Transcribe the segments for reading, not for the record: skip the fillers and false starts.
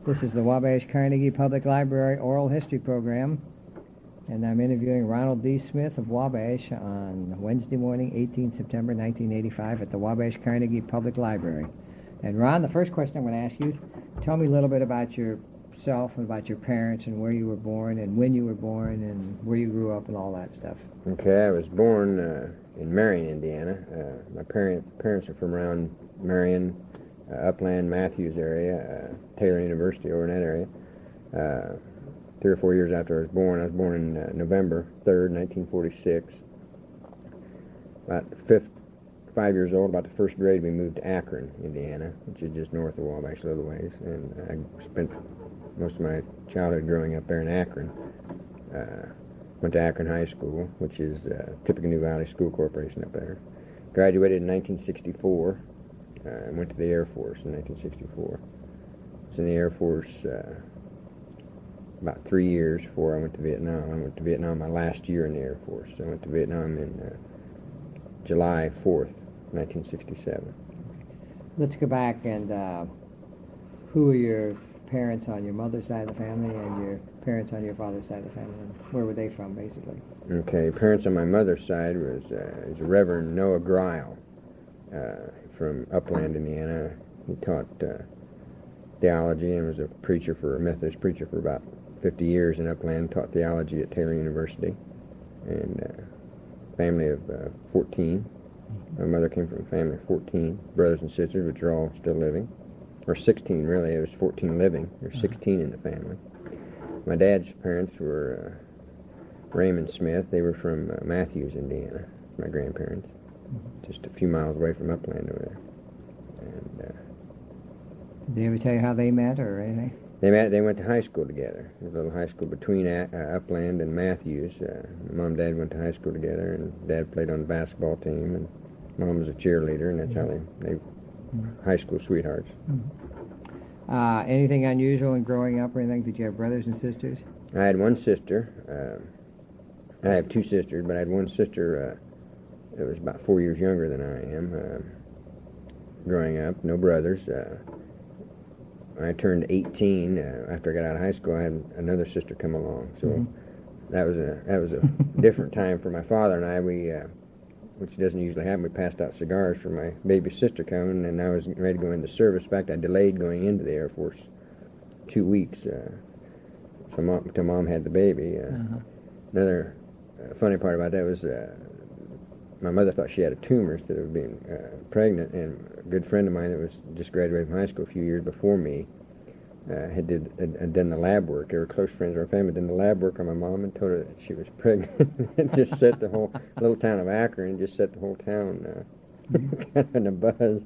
This is the Wabash Carnegie Public Library Oral History Program, and I'm interviewing Ronald D. Smith of Wabash on Wednesday morning, 18 September 1985 at the Wabash Carnegie Public Library. And Ron, the first question I'm going to ask you, tell me a little bit about yourself and about your parents and where you were born and when you were born and where you grew up and all that stuff. Okay, I was born in Marion, Indiana. My parents are from around Marion, Upland, Matthews area, Taylor University over in that area. 3 or 4 years after I was born in November 3rd, 1946. About 5 years old, about the first grade, we moved to Akron, Indiana, which is just north of Wabash a little ways. And I spent most of my childhood growing up there in Akron. Went to Akron High School, which is Tippecanoe Valley School Corporation up there. Graduated in 1964. And went to the Air Force in 1964. I was in the Air Force about 3 years before I went to Vietnam. I went to Vietnam my last year in the Air Force. I went to Vietnam in July 4th, 1967. Let's go back and who are your parents on your mother's side of the family and your parents on your father's side of the family, and where were they from, basically? Okay, parents on my mother's side was Reverend Noah Greil from Upland, Indiana. He taught theology and was a Methodist preacher for about 50 years in Upland, taught theology at Taylor University, and family of 14. My mother came from a family of 14 brothers and sisters, which are all still living. Or 16, really. It was 14 living. There's 16 in the family. My dad's parents were Raymond Smith. They were from Matthews, Indiana, my grandparents. Just a few miles away from Upland over there. And did they ever tell you how they met or anything? They went to high school together. There was a little high school between Upland and Matthews. Mom and Dad went to high school together, and Dad played on the basketball team, and Mom was a cheerleader, and that's how they high school sweethearts. Anything unusual in growing up or anything? Did you have brothers and sisters? I had one sister. I have two sisters, but I had one sister that was about 4 years younger than I am. Growing up, no brothers. When I turned 18, after I got out of high school, I had another sister come along. So that was a different time for my father and I. We, which doesn't usually happen, we passed out cigars for my baby sister coming, and I was ready to go into service. In fact, I delayed going into the Air Force 2 weeks until Mom had the baby. Another funny part about that was my mother thought she had a tumor instead of being pregnant, and a good friend of mine that was just graduated from high school a few years before me had done the lab work. They were close friends of our family, done the lab work on my mom and told her that she was pregnant. It just set the whole little town of Akron, just set the whole town kind of in a buzz.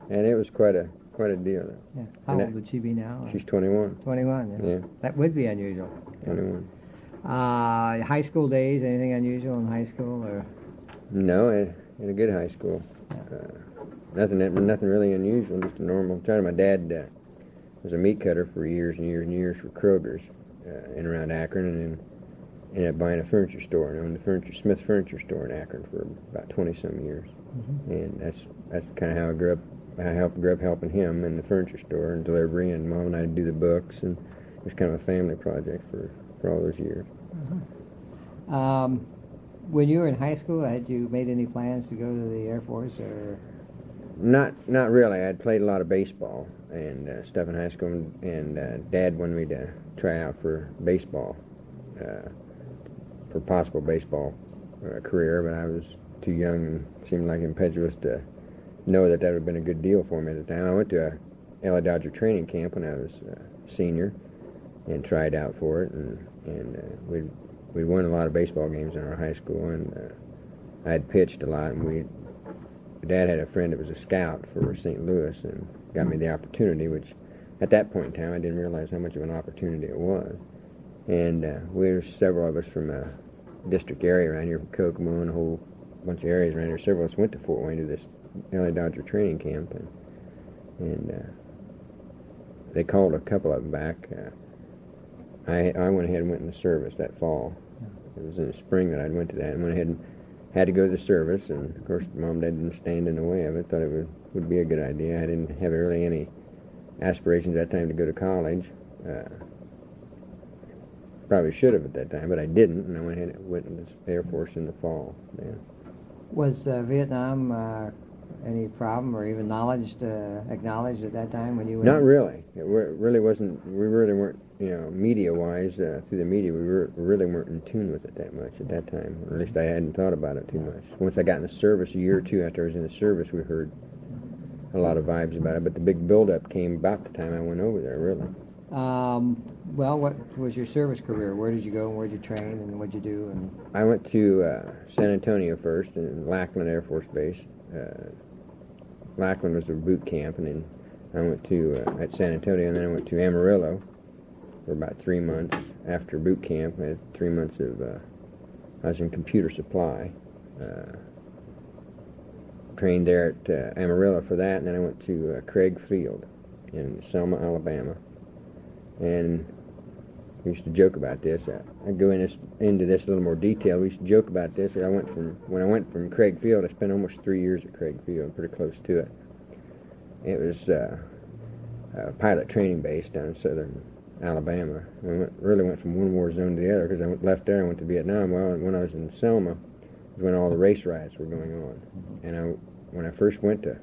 And it was quite a deal. Yeah. How old would she be now? She's 21. 21, yeah. That would be unusual. 21. High school days, anything unusual in high school? Or? No, in a good high school. Nothing really unusual, just a normal time. My dad was a meat cutter for years and years and years for Kroger's in around Akron, and then ended up buying a furniture store and owned the Smith Furniture Store in Akron for about 20-some years. And that's kind of how I grew up. I grew up helping him in the furniture store and delivery, and Mom and I would do the books, and it was kind of a family project for all those years. When you were in high school, had you made any plans to go to the Air Force, or? Not really. I'd played a lot of baseball and stuff in high school, and Dad wanted me to try out for baseball, for possible baseball career, but I was too young and seemed like impetuous to know that would have been a good deal for me at the time. I went to a LA Dodger training camp when I was a senior and tried out for it, and we won a lot of baseball games in our high school, and I had pitched a lot, and Dad had a friend that was a scout for St. Louis and got me the opportunity, which at that point in time I didn't realize how much of an opportunity it was. And we were several of us from a district area around here, from Kokomo and a whole bunch of areas around here. Several of us went to Fort Wayne to this LA Dodger training camp, and they called a couple of them back. I went ahead and went in the service that fall. It was in the spring that I went to that, and went ahead and had to go to the service, and of course Mom and Dad didn't stand in the way of it. Thought it would be a good idea. I didn't have really any aspirations at that time to go to college. Probably should have at that time, but I didn't, and I went ahead and went into the Air Force in the fall. Yeah. Was Vietnam any problem or even acknowledged at that time when you went? Not really. Really wasn't. We really weren't. Media-wise, through the media, we really weren't in tune with it that much at that time. Or at least I hadn't thought about it too much. Once I got in the service, a year or two after I was in the service, we heard a lot of vibes about it. But the big buildup came about the time I went over there, really. Well, what was your service career? Where did you go and where did you train and what did you do? And I went to San Antonio first, in Lackland Air Force Base. Lackland was a boot camp, and then I went to at San Antonio, and then I went to Amarillo for about 3 months after boot camp. I had 3 months of I was in computer supply. Trained there at Amarillo for that, and then I went to Craig Field in Selma, Alabama. And we used to joke about this. I'd go into this a little more detail. We used to joke about this. When I went from Craig Field, I spent almost 3 years at Craig Field, pretty close to it. It was a pilot training base down in southern Alabama. We really went from one war zone to the other because I left there and went to Vietnam. Well, when I was in Selma, was when all the race riots were going on. And when I first went to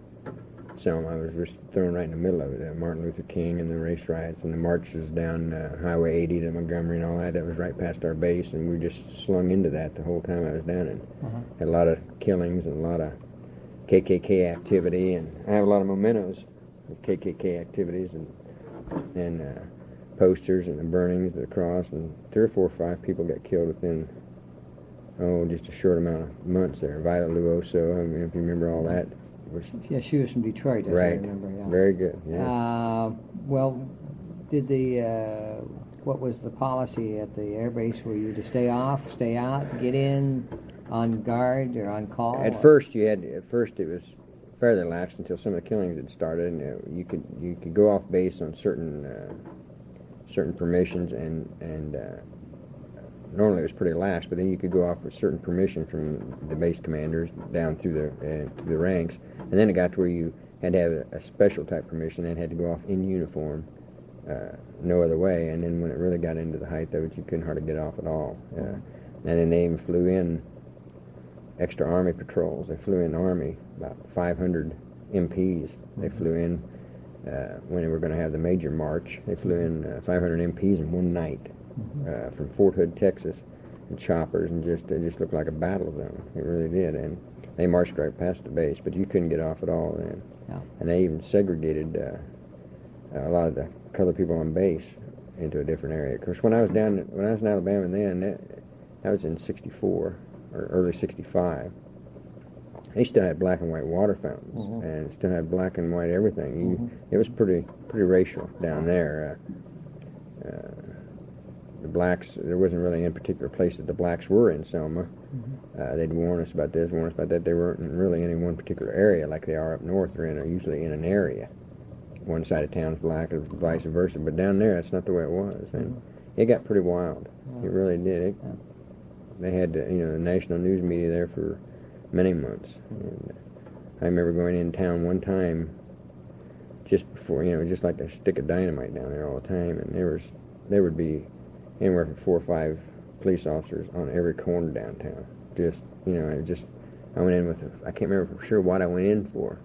Selma, I was just thrown right in the middle of it. Martin Luther King and the race riots and the marches down Highway 80 to Montgomery and all that. That was right past our base, and we just slung into that the whole time I was down there. Had a lot of killings and a lot of KKK activity, and I have a lot of mementos of KKK activities and posters and the burnings of the cross, and 3 or 4 or 5 people got killed within just a short amount of months there. Violet Luoso, I mean, if you remember all that. Yeah, she was from Detroit, as I Right. remember. Yeah. Very good. Yeah. Well, did what was the policy at the air base? Were you to stay off, stay out, get in, on guard or on call? At first it was fairly lax until some of the killings had started, and you could go off base on certain permissions, and normally it was pretty lax, but then you could go off with certain permission from the base commanders down through the ranks, and then it got to where you had to have a special type permission and had to go off in uniform, no other way. And then when it really got into the height of it, you couldn't hardly get off at all. And then they even flew in extra Army patrols. They flew in Army, about 500 MPs. They flew in when they were going to have the major march. They flew in 500 MPs in one night. From Fort Hood, Texas, and choppers, and it just looked like a battle zone. It really did, and they marched right past the base, but you couldn't get off at all then. Yeah. And they even segregated a lot of the colored people on base into a different area. Of course, when I was in Alabama then, that was in '64 or early '65. They still had black and white water fountains, and still had black and white everything. It was pretty racial down there. The blacks, there wasn't really any particular place that the blacks were in Selma. They'd warn us about this, warn us about that. They weren't really in any one particular area like they are up north. They're usually in an area. One side of town's black, or vice versa. But down there, that's not the way it was. And it got pretty wild. It really did. They had the national news media there for many months. And I remember going in town one time just before, just like a stick of dynamite down there all the time. And there would be anywhere from 4 or 5 police officers on every corner downtown. I went in with I can't remember for sure what I went in for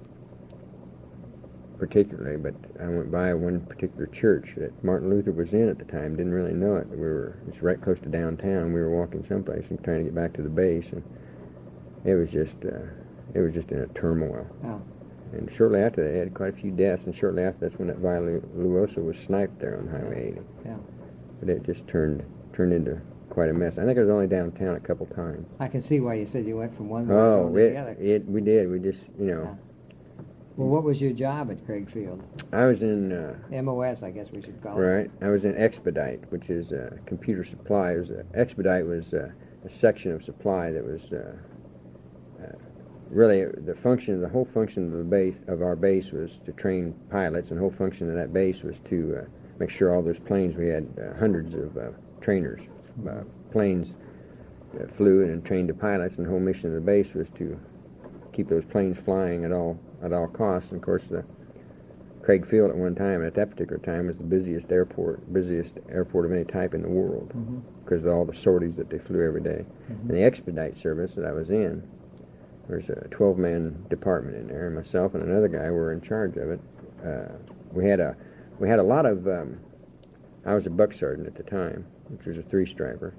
particularly, but I went by one particular church that Martin Luther was in at the time. Didn't really know it. It's right close to downtown. We were walking someplace and trying to get back to the base, and it was just in a turmoil. Oh. And shortly after that, they had quite a few deaths, and shortly after that's when that Violet Luoso was sniped there on Highway 80. Yeah. But it just turned into quite a mess. I think I was only downtown a couple times. I can see why you said you went from one zone to the other. We did. We just, Well, what was your job at Craig Field? I was in... MOS, I guess we should call it. Right. I was in Expedite, which is computer supply. Expedite was a section of supply that was really the whole function of our base was to train pilots, and the whole function of that base was to make sure all those planes, we had hundreds of trainers, planes that flew and trained the pilots, and the whole mission of the base was to keep those planes flying at all costs. And of course, Craig Field at one time, at that particular time, was the busiest airport of any type in the world because of all the sorties that they flew every day. And the expedite service that I was in, there's a 12-man department in there, and myself and another guy were in charge of it. We had a lot of. I was a buck sergeant at the time, which was a 3-striper,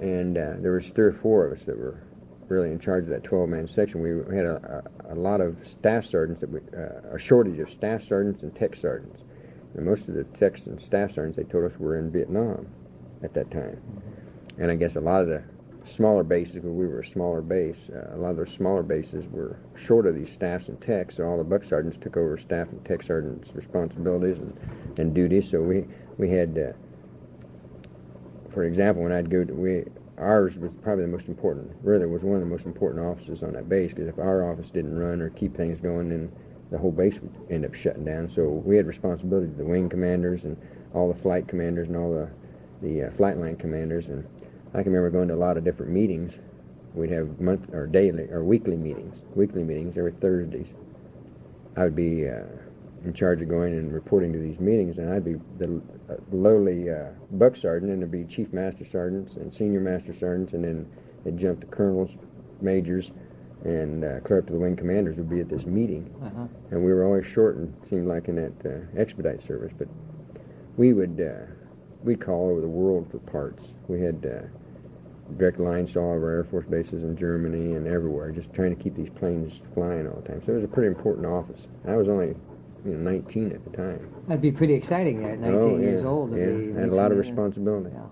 and there was 3 or 4 of us that were really in charge of that 12-man section. We had a lot of staff sergeants a shortage of staff sergeants and tech sergeants. And most of the techs and staff sergeants, they told us, were in Vietnam at that time. And I guess a lot of the smaller bases, because we were a smaller base, a lot of those smaller bases were short of these staffs and techs, so all the buck sergeants took over staff and tech sergeants' responsibilities and duties. So we had, for example, when I'd go to, ours was probably the most important, really was one of the most important offices on that base, because if our office didn't run or keep things going, then the whole base would end up shutting down. So we had responsibility to the wing commanders and all the flight commanders and all the flight line commanders. And I can remember going to a lot of different meetings. We'd have weekly meetings every Thursdays. I would be in charge of going and reporting to these meetings, and I'd be the lowly buck sergeant, and there'd be chief master sergeants and senior master sergeants, and then it'd jump to colonels, majors, and clear up to the wing commanders would be at this meeting. And we were always short, and seemed like in that expedite service, but we'd call over the world for parts. We had direct lines to all of our Air Force bases in Germany and everywhere, just trying to keep these planes flying all the time. So it was a pretty important office. I was only 19 at the time. That'd be pretty exciting at 19 years old to be had a lot of responsibility. Yeah.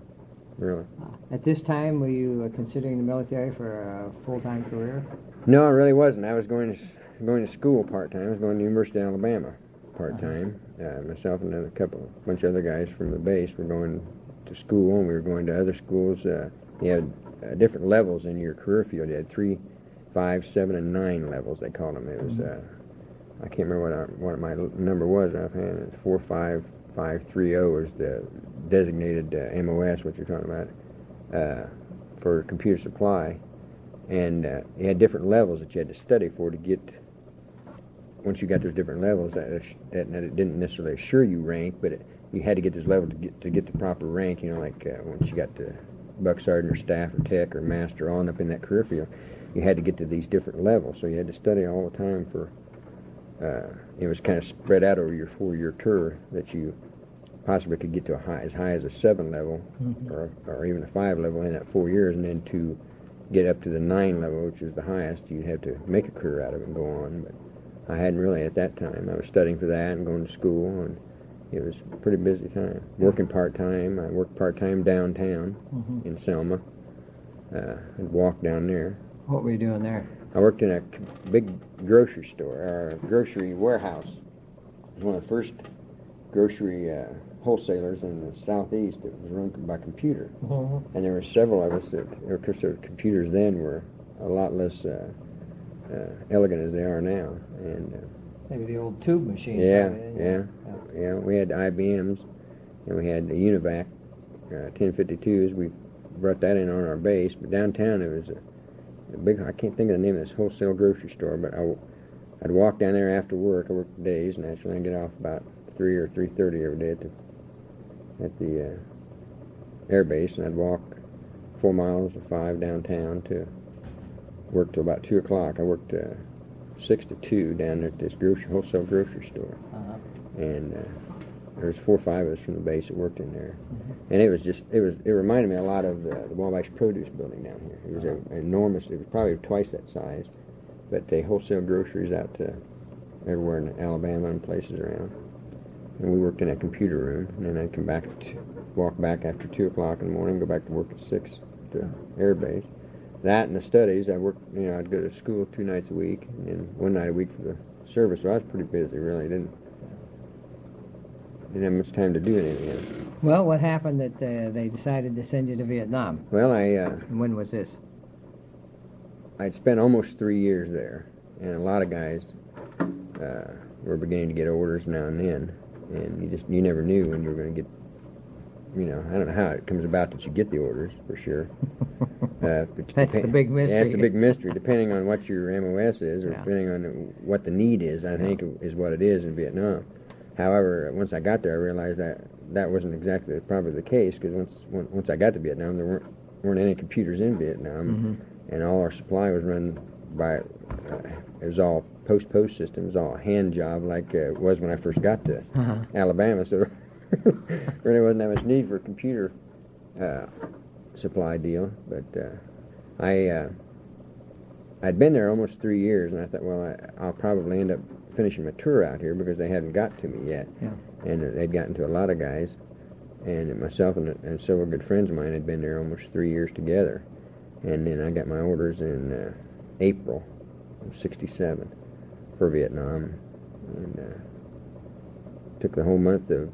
Really. At this time, were you considering the military for a full-time career? No, I really wasn't. I was going to school part-time. I was going to the University of Alabama part-time. Myself and a bunch of other guys from the base were going to school, and we were going to other schools. You had different levels in your career field. You had 3, 5, 7, and 9 levels, they called them. It was, I can't remember what my number was offhand. It's 4, 5, 5, 3, 0 is the designated MOS, what you're talking about, for computer supply. And you had different levels that you had to study for to get. Once you got those different levels, that it didn't necessarily assure you rank, but you had to get those levels to get the proper rank. Like once you got to buck sergeant or staff or tech or master on up in that career field, you had to get to these different levels. So you had to study all the time for. It was kind of spread out over your 4-year tour that you possibly could get to as high as a 7 level or even a 5 level in that 4 years, and then to get up to the 9 level, which is the highest, you'd have to make a career out of it and go on. But I hadn't really at that time. I was studying for that and going to school, and it was a pretty busy time. Working part-time. I worked part-time downtown in Selma. I'd walk down there. What were you doing there? I worked in a big grocery store, or a grocery warehouse. It was one of the first grocery wholesalers in the southeast that was run by computer. And there were several of us that, of course, their computers then were a lot less elegant as they are now. And maybe the old tube machine. Yeah. We had IBMs, and we had the Univac 1052s. We brought that in on our base. But downtown, it was a big. I can't think of the name of this wholesale grocery store, but I'd walk down there after work. I worked days, naturally, and get off about 3 or 3:30 every day at the air base, and I'd walk 4 miles or 5 downtown to work till about 2 o'clock. I worked 6 to 2 down there at this wholesale grocery store, and there was 4 or 5 of us from the base that worked in there, and it reminded me a lot of the Wabash produce building down here. It was enormous. It was probably twice that size, but they wholesale groceries out to everywhere in Alabama and places around. And we worked in that computer room, and then I'd come back, walk back after 2 o'clock in the morning, go back to work at 6 at the air base. That and the studies, I worked, I'd go to school 2 nights a week, and then 1 night a week for the service. So I was pretty busy, really. Didn't have much time to do anything else. Well, what happened that they decided to send you to Vietnam? Well, And when was this? I'd spent almost 3 years there, and a lot of guys were beginning to get orders now and then, and you never knew when you were going to get. I don't know how it comes about that you get the orders, for sure. That's the big mystery. Yeah, that's the big mystery, depending on what your MOS is, or depending on what the need is, I think, is what it is in Vietnam. However, once I got there, I realized that that wasn't exactly probably the case, because once I got to Vietnam, there weren't any computers in Vietnam, and all our supply was run by it was all post system. It was all a hand job, like it was when I first got to Alabama. So really wasn't that much need for a computer supply deal. But I'd been there almost 3 years, and I thought, well, I'll probably end up finishing my tour out here, because they hadn't got to me yet. Yeah. And they'd gotten to a lot of guys, and myself and several good friends of mine had been there almost 3 years together. And then I got my orders in April of '67 for Vietnam, and took the whole month of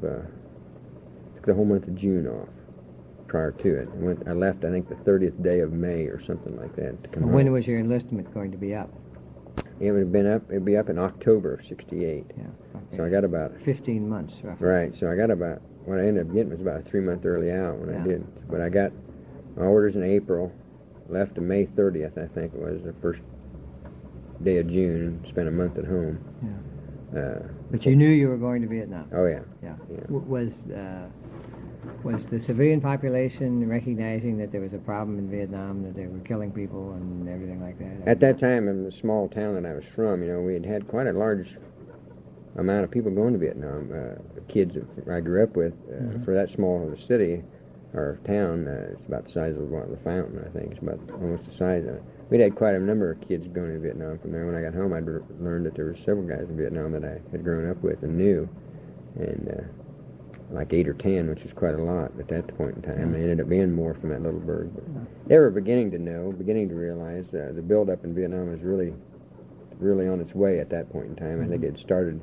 June off prior to it. I left, I think, the 30th day of May or something like that to come When home. was your enlistment going to be up? It'd be up in October of '68. Yeah. Okay. So I got about 15 months, roughly. right. So I got about what I ended up getting was about a 3-month early out when I Yeah. did. But I got my orders in April, left on May 30th, I think it was the first day of June. Spent a month at home. Yeah. But you knew you were going to Vietnam. Oh yeah. Yeah. Yeah. Was the civilian population recognizing that there was a problem in Vietnam, that they were killing people and everything like that? At that time, in the small town that I was from, we had quite a large amount of people going to Vietnam. Kids that I grew up with, for that small of a city or town, it's about the size of the Fountain, I think. It's about almost the size of it. We'd had quite a number of kids going to Vietnam from there. When I got home, I'd learned that there were several guys in Vietnam that I had grown up with and knew, and like 8 or 10, which was quite a lot at that point in time. They ended up being more from that little burg. But they were beginning to realize the buildup in Vietnam was really on its way at that point in time. I think it started,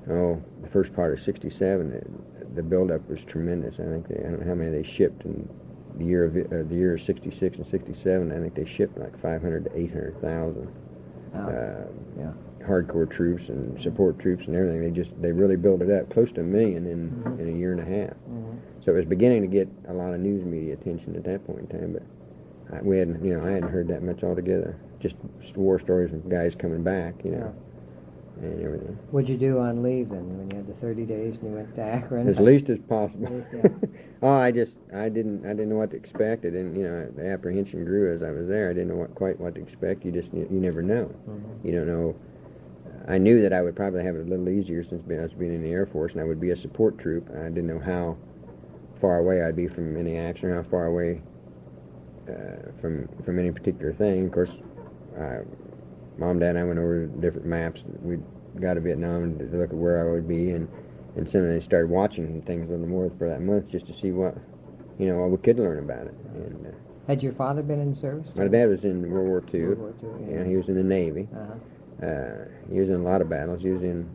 the first part of '67. The buildup was tremendous. I don't know how many they shipped in the year of '66 and '67. I think they shipped like 500 to 800,000. Yeah. Hardcore troops and support troops and everything. They really built it up, close to 1 million in a year and a half. So it was beginning to get a lot of news media attention at that point in time. But I hadn't heard that much altogether. Just war stories of guys coming back, and everything. What'd you do on leave then, when you had the 30 days and you went to Akron? As least as possible. At least, yeah. I didn't know what to expect. The apprehension grew as I was there. I didn't know quite what to expect. You never know. You don't know. I knew that I would probably have it a little easier since I was being in the Air Force, and I would be a support troop. I didn't know how far away I'd be from any action, or how far away from any particular thing. Of course, Mom, Dad, and I went over different maps. We got to Vietnam to look at where I would be, and suddenly started watching things a little more for that month just to see what we could learn about it. And Had your father been in service? my dad was in World War II. World War II, yeah. He was in the Navy. He was in a lot of battles. He was in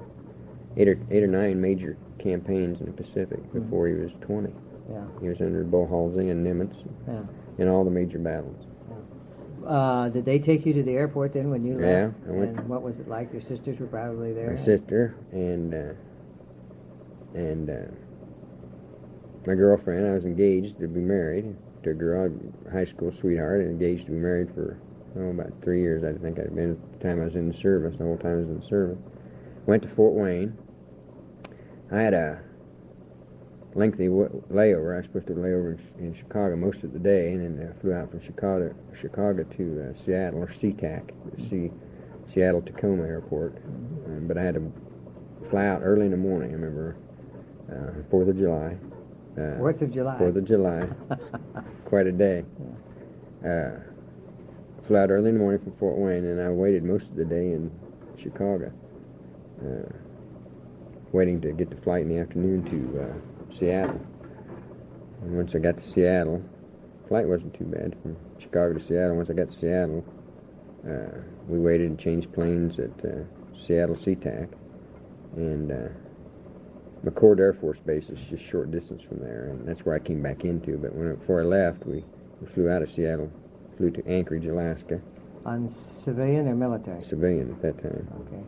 eight or nine major campaigns in the Pacific before he was 20. Yeah. He was under Bohalsing and Nimitz in all the major battles. Did they take you to the airport then when you left? Yeah, I went. And what was it like? Your sisters were probably there? My sister and my girlfriend. I was engaged to be married to a girl, a high school sweetheart, and engaged to be married for about 3 years. I think I'd been at the time I was in the service. The whole time I was in the service. Went to Fort Wayne. I had a lengthy layover. I was supposed to lay over in Chicago most of the day, and then I flew out from Chicago to Seattle, or SeaTac, Seattle Tacoma Airport. But I had to fly out early in the morning. I remember 4th of July. 4th of July. 4th of July. Quite a day. Flew out early in the morning from Fort Wayne, and I waited most of the day in Chicago, waiting to get the flight in the afternoon to Seattle. And once I got to Seattle, the flight wasn't too bad from Chicago to Seattle. Once I got to Seattle, we waited and changed planes at Seattle SeaTac, and Lackland Air Force Base is just a short distance from there, and that's where I came back into. But before I left, we flew out of Seattle, flew to Anchorage, Alaska. On civilian or military? Civilian at that time. Okay.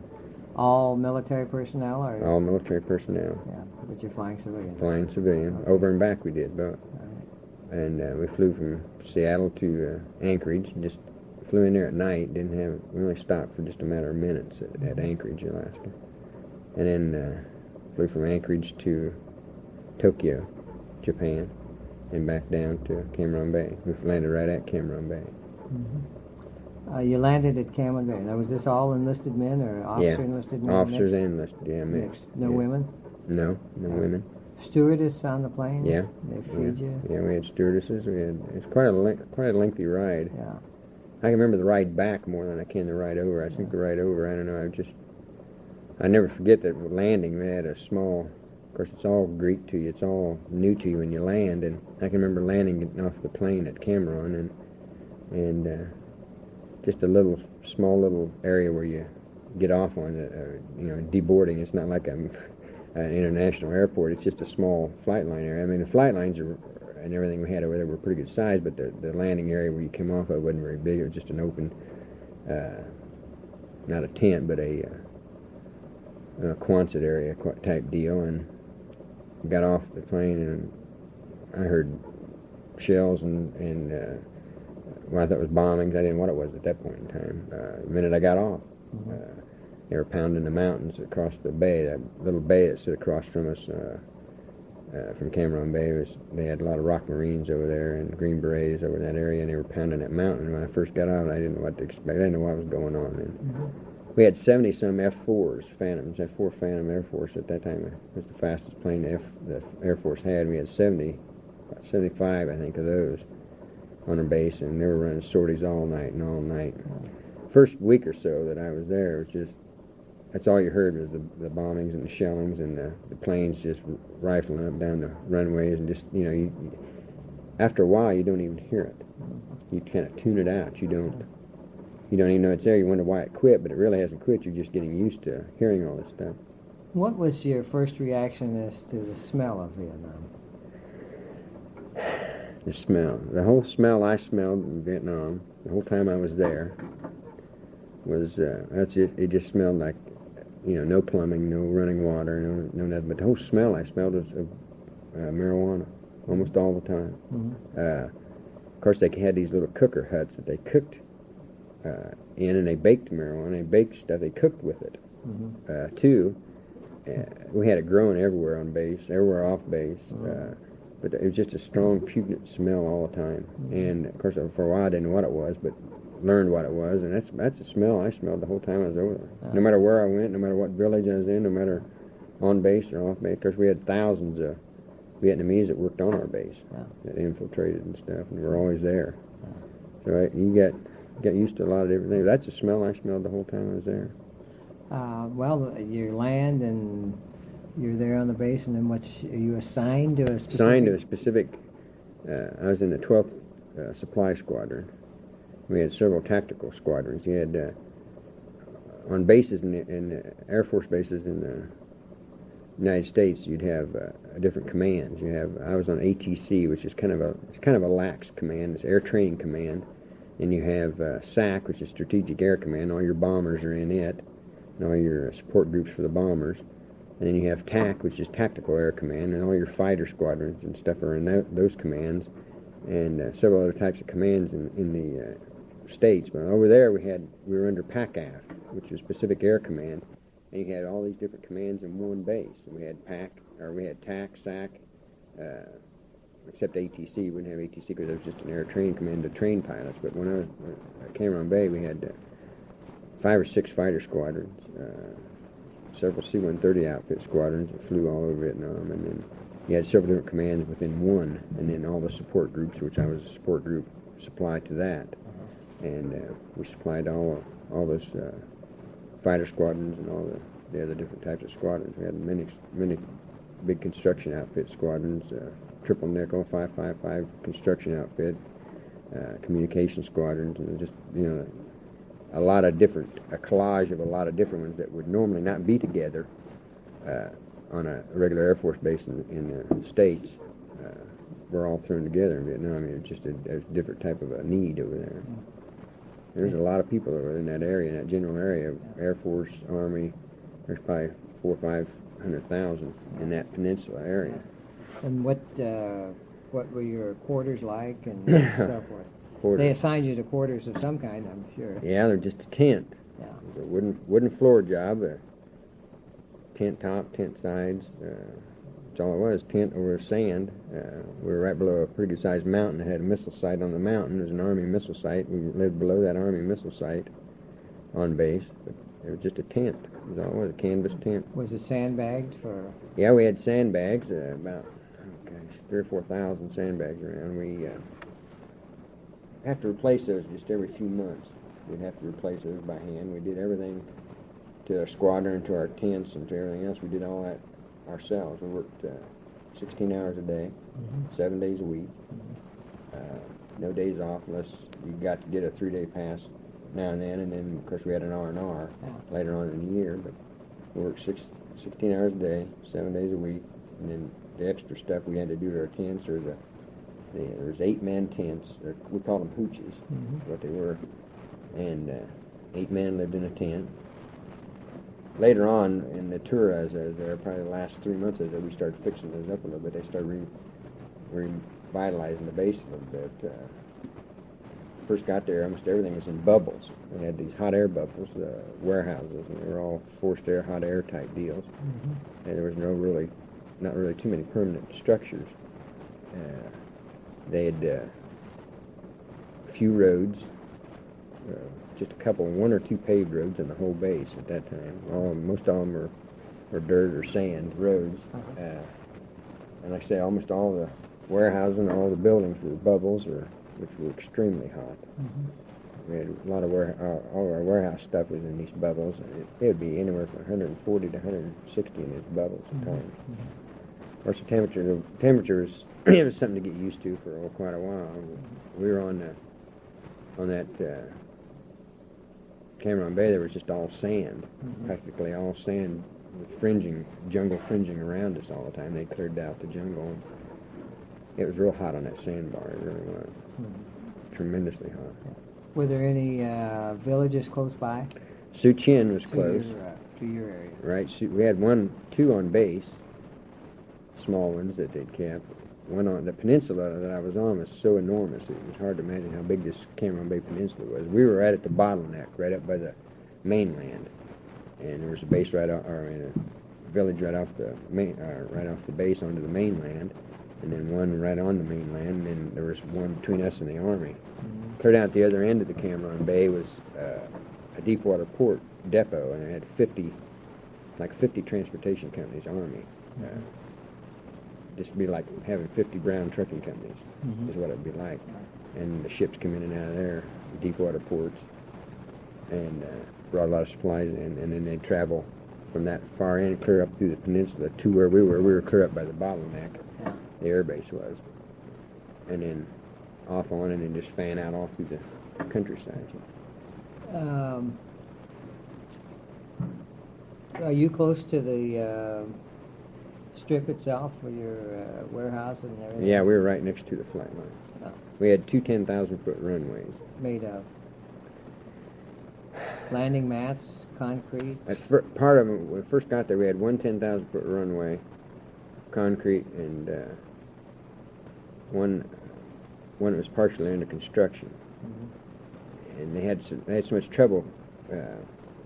All military personnel, or? All military personnel. Yeah, but you're flying civilian. Flying civilian. Okay. Over and back we did both. All right. And we flew from Seattle to Anchorage. Just flew in there at night. We only stopped for just a matter of minutes at Anchorage, Alaska. And then flew from Anchorage to Tokyo, Japan, and back down to Cameron Bay. We landed right at Cameron Bay. You landed at Cameron Bay. Now, was this all enlisted men or officer enlisted men? Officers mixed? and enlisted, yeah, mixed. No women? No women. Stewardess on the plane? Yeah. They feed you? Yeah, we had stewardesses. It's quite a lengthy ride. Yeah. I can remember the ride back more than I can the ride over. I think the ride over, I don't know, I never forget that landing, we had a small, of course it's all Greek to you, it's all new to you when you land, and I can remember landing off the plane at Cameron, and just a small little area where you get off on, deboarding. It's not like an international airport, it's just a small flight line area. I mean, the flight lines and everything we had over there were pretty good size, but the landing area where you came off of wasn't very big. It was just an open, not a tent, but a Quonset area type deal, and got off the plane, and I heard shells and what I thought was bombings. I didn't know what it was at that point in time. The minute I got off, they were pounding the mountains across the bay. That little bay that sit across from us, from Cameron Bay, they had a lot of Rock Marines over there and Green Berets over in that area, and they were pounding that mountain. When I first got out, I didn't know what to expect. I didn't know what was going on. And we had 70-some F-4s, Phantoms, F-4 Phantom Air Force at that time. It was the fastest plane the Air Force had. We had about 75, I think, of those on our base, and they were running sorties all night and all night. First week or so that I was there, it was just, that's all you heard was the bombings and the shellings and the planes just rifling up down the runways, and just, after a while you don't even hear it. You kind of tune it out. You don't even know it's there. You wonder why it quit, but it really hasn't quit. You're just getting used to hearing all this stuff. What was your first reaction as to the smell of Vietnam? The smell. The whole smell I smelled in Vietnam, the whole time I was there, was, that's it. It just smelled like, no plumbing, no running water, no nothing. But the whole smell I smelled was of marijuana almost all the time. Of course, they had these little cooker huts that they cooked in, and they baked marijuana. They baked stuff. They cooked with it, too. We had it growing everywhere on base, everywhere off base. But it was just a strong, pungent smell all the time. And, of course, for a while I didn't know what it was, but learned what it was. And that's the smell I smelled the whole time I was over there. No matter where I went, no matter what village I was in, no matter on base or off base. Of course, we had thousands of Vietnamese that worked on our base, that infiltrated and stuff, and were always there. So you got used to a lot of different things. That's the smell I smelled the whole time I was there. Well, you land and you're there on the base, and then are you assigned to a specific? Assigned to a specific. I was in the 12th Supply Squadron. We had several tactical squadrons. You had on bases in the Air Force bases in the United States, you'd have different commands. I was on ATC, which is kind of a lax command. It's Air Training Command. And you have SAC, which is Strategic Air Command. All your bombers are in it, and all your support groups for the bombers. And then you have TAC, which is Tactical Air Command, and all your fighter squadrons and stuff are in those commands, and several other types of commands in the States. But over there we were under PACAF, which is Pacific Air Command, and you had all these different commands in one base. And we had TAC, SAC, except ATC. We wouldn't have ATC because it was just an air training command to train pilots. But when I was at Cameron Bay, we had 5 or 6 fighter squadrons, several C-130 outfit squadrons that flew all over Vietnam, and then you had several different commands within one, and then all the support groups, which I was a support group, supplied to that. And we supplied all those fighter squadrons and all the other different types of squadrons. We had many big construction outfit squadrons, triple nickel, 555 construction outfit, communication squadrons, and just a collage of a lot of different ones that would normally not be together on a regular Air Force base in the States. Were all thrown together in Vietnam. I mean, it's just a different type of a need over there. There's a lot of people over in that area, in that general area, Air Force, Army. There's probably 400,000 or 500,000 in that peninsula area. And what were your quarters like, and so forth? Quarters. They assigned you to quarters of some kind, I'm sure. Yeah, they're just a tent. Yeah. It's a wooden floor job, a tent top, tent sides. That's all it was, tent over sand. We were right below a pretty good-sized mountain that had a missile site on the mountain. It was an Army missile site. We lived below that Army missile site on base. But it was just a tent. It was all it was, a canvas tent. Was it sandbagged for? Yeah, we had sandbags, about, 3,000 or 4,000 sandbags around. We have to replace those just every few months. We'd have to replace those by hand. We did everything to our squadron, to our tents, and to everything else. We did all that ourselves. We worked 16 hours a day, 7 days a week. No days off unless you got to get a 3-day pass now and then. And then, of course, we had an R&R later on in the year. But we worked 16 hours a day, 7 days a week. And then the extra stuff we had to do to our tents, or there was 8-man tents. Or we called them hooches, what they were. And 8 men lived in a tent. Later on in the tour, as there, probably the last 3 months, as we started fixing those up a little bit, they started revitalizing the base a little bit. First got there, almost everything was in bubbles. We had these hot air bubbles, warehouses, and they were all forced air, hot air type deals. And there was not really too many permanent structures. They had a few roads. Just a couple, 1 or 2 paved roads in the whole base at that time. Most of them were dirt or sand roads. And like I say, almost all the warehousing, all the buildings were bubbles, which were extremely hot. We had a lot of all our warehouse stuff was in these bubbles. And it would be anywhere from 140 to 160 in these bubbles at times. Of course, the temperature was, it was something to get used to for quite a while. We were on that Cameron Bay. There was just all sand, practically all sand, with jungle fringing around us all the time. They cleared out the jungle. It was real hot on that sandbar. It really was. Tremendously hot. Were there any villages close by? Sioux Chin was close. To your area. Right. We had 2 on base, small ones that they'd kept. One on the peninsula that I was on was so enormous it was hard to imagine how big this Cameron Bay Peninsula was. We were right at the bottleneck, right up by the mainland, and there was a base in a village right off the base onto the mainland, and then one right on the mainland, and then there was one between us and the Army. Clear down at the other end of the Cameron Bay was a deep water port depot, and it had 50 transportation companies, Army. Just be like having 50 brown trucking companies, is what it'd be like. And the ships come in and out of there, deep water ports, and brought a lot of supplies, and then they'd travel from that far end, clear up through the peninsula to where we were. We were clear up by the bottleneck, the airbase was, and then off on, and then just fan out off through the countryside. Are you close to the strip itself for your warehouse and everything? Yeah, we were right next to the flight line. Oh. We had 2 10,000-foot runways. Made of landing mats, concrete? Part of it, when we first got there, we had 1 10,000-foot runway, concrete, and one that was partially under construction. And they had so much trouble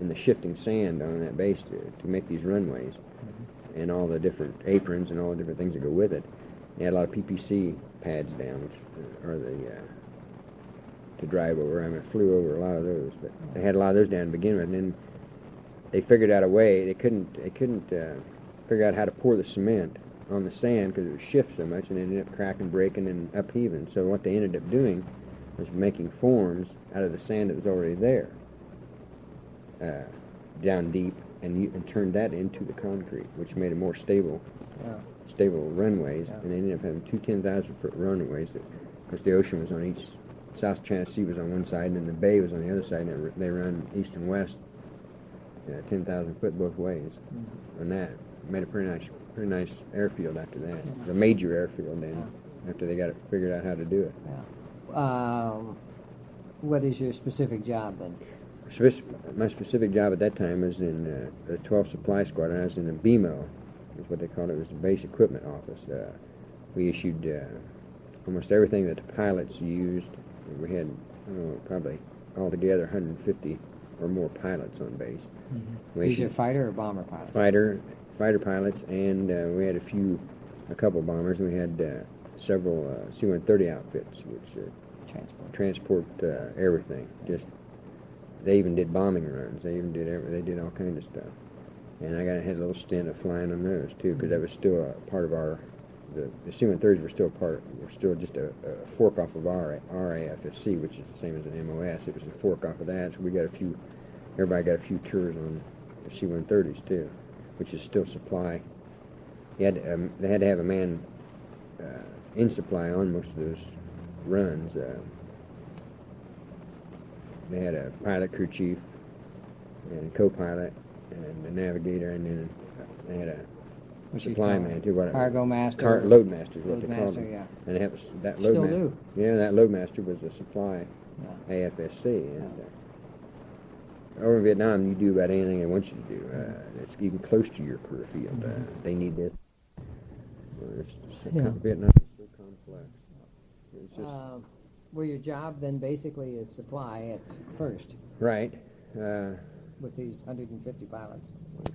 in the shifting sand on that base to make these runways. And all the different aprons and all the different things that go with it. They had a lot of PPC pads down, which are to drive over. I flew over a lot of those, but they had a lot of those down to begin with. And then they figured out a way. They couldn't figure out how to pour the cement on the sand because it would shift so much, and it ended up cracking, breaking, and upheaving. So what they ended up doing was making forms out of the sand that was already there, down deep. And turned that into the concrete, which made it more stable runways. And they ended up having 2 10,000-foot runways. Of course, the ocean was on each. South China Sea was on one side, and then the bay was on the other side. And they run east and west, 10,000 foot both ways. And that made a pretty nice airfield after that. The major airfield then, after they got it figured out how to do it. What is your specific job then? My specific job at that time was in the 12th Supply Squadron. I was in the BMO, is what they called it. It was the Base Equipment Office. We issued almost everything that the pilots used. We had, probably altogether 150 or more pilots on base. Is it fighter or bomber pilot? Fighter, fighter pilots, and we had a couple bombers, and we had several C-130 outfits, which transport everything. Just they even did bombing runs. They even did all kinds of stuff. And I had a little stint of flying on those too, because that was still a part of the C-130s were still just a fork off of our AFSC, which is the same as an MOS. It was a fork off of that, so everybody got a few tours on the C-130s too, which is still supply. They had to have a man in supply on most of those runs. They had a pilot, crew chief, and a co-pilot, and a navigator, and then they had a supply man too. Cargo master. Load master is what they called master, them. yeah. And that Still load do. Yeah, that load master was a supply AFSC. And over in Vietnam, you do about anything they want you to do. It's even close to your career field. They need this. Vietnam is so complex. It's just Where your job then basically is supply at first right. with these 150 pilots.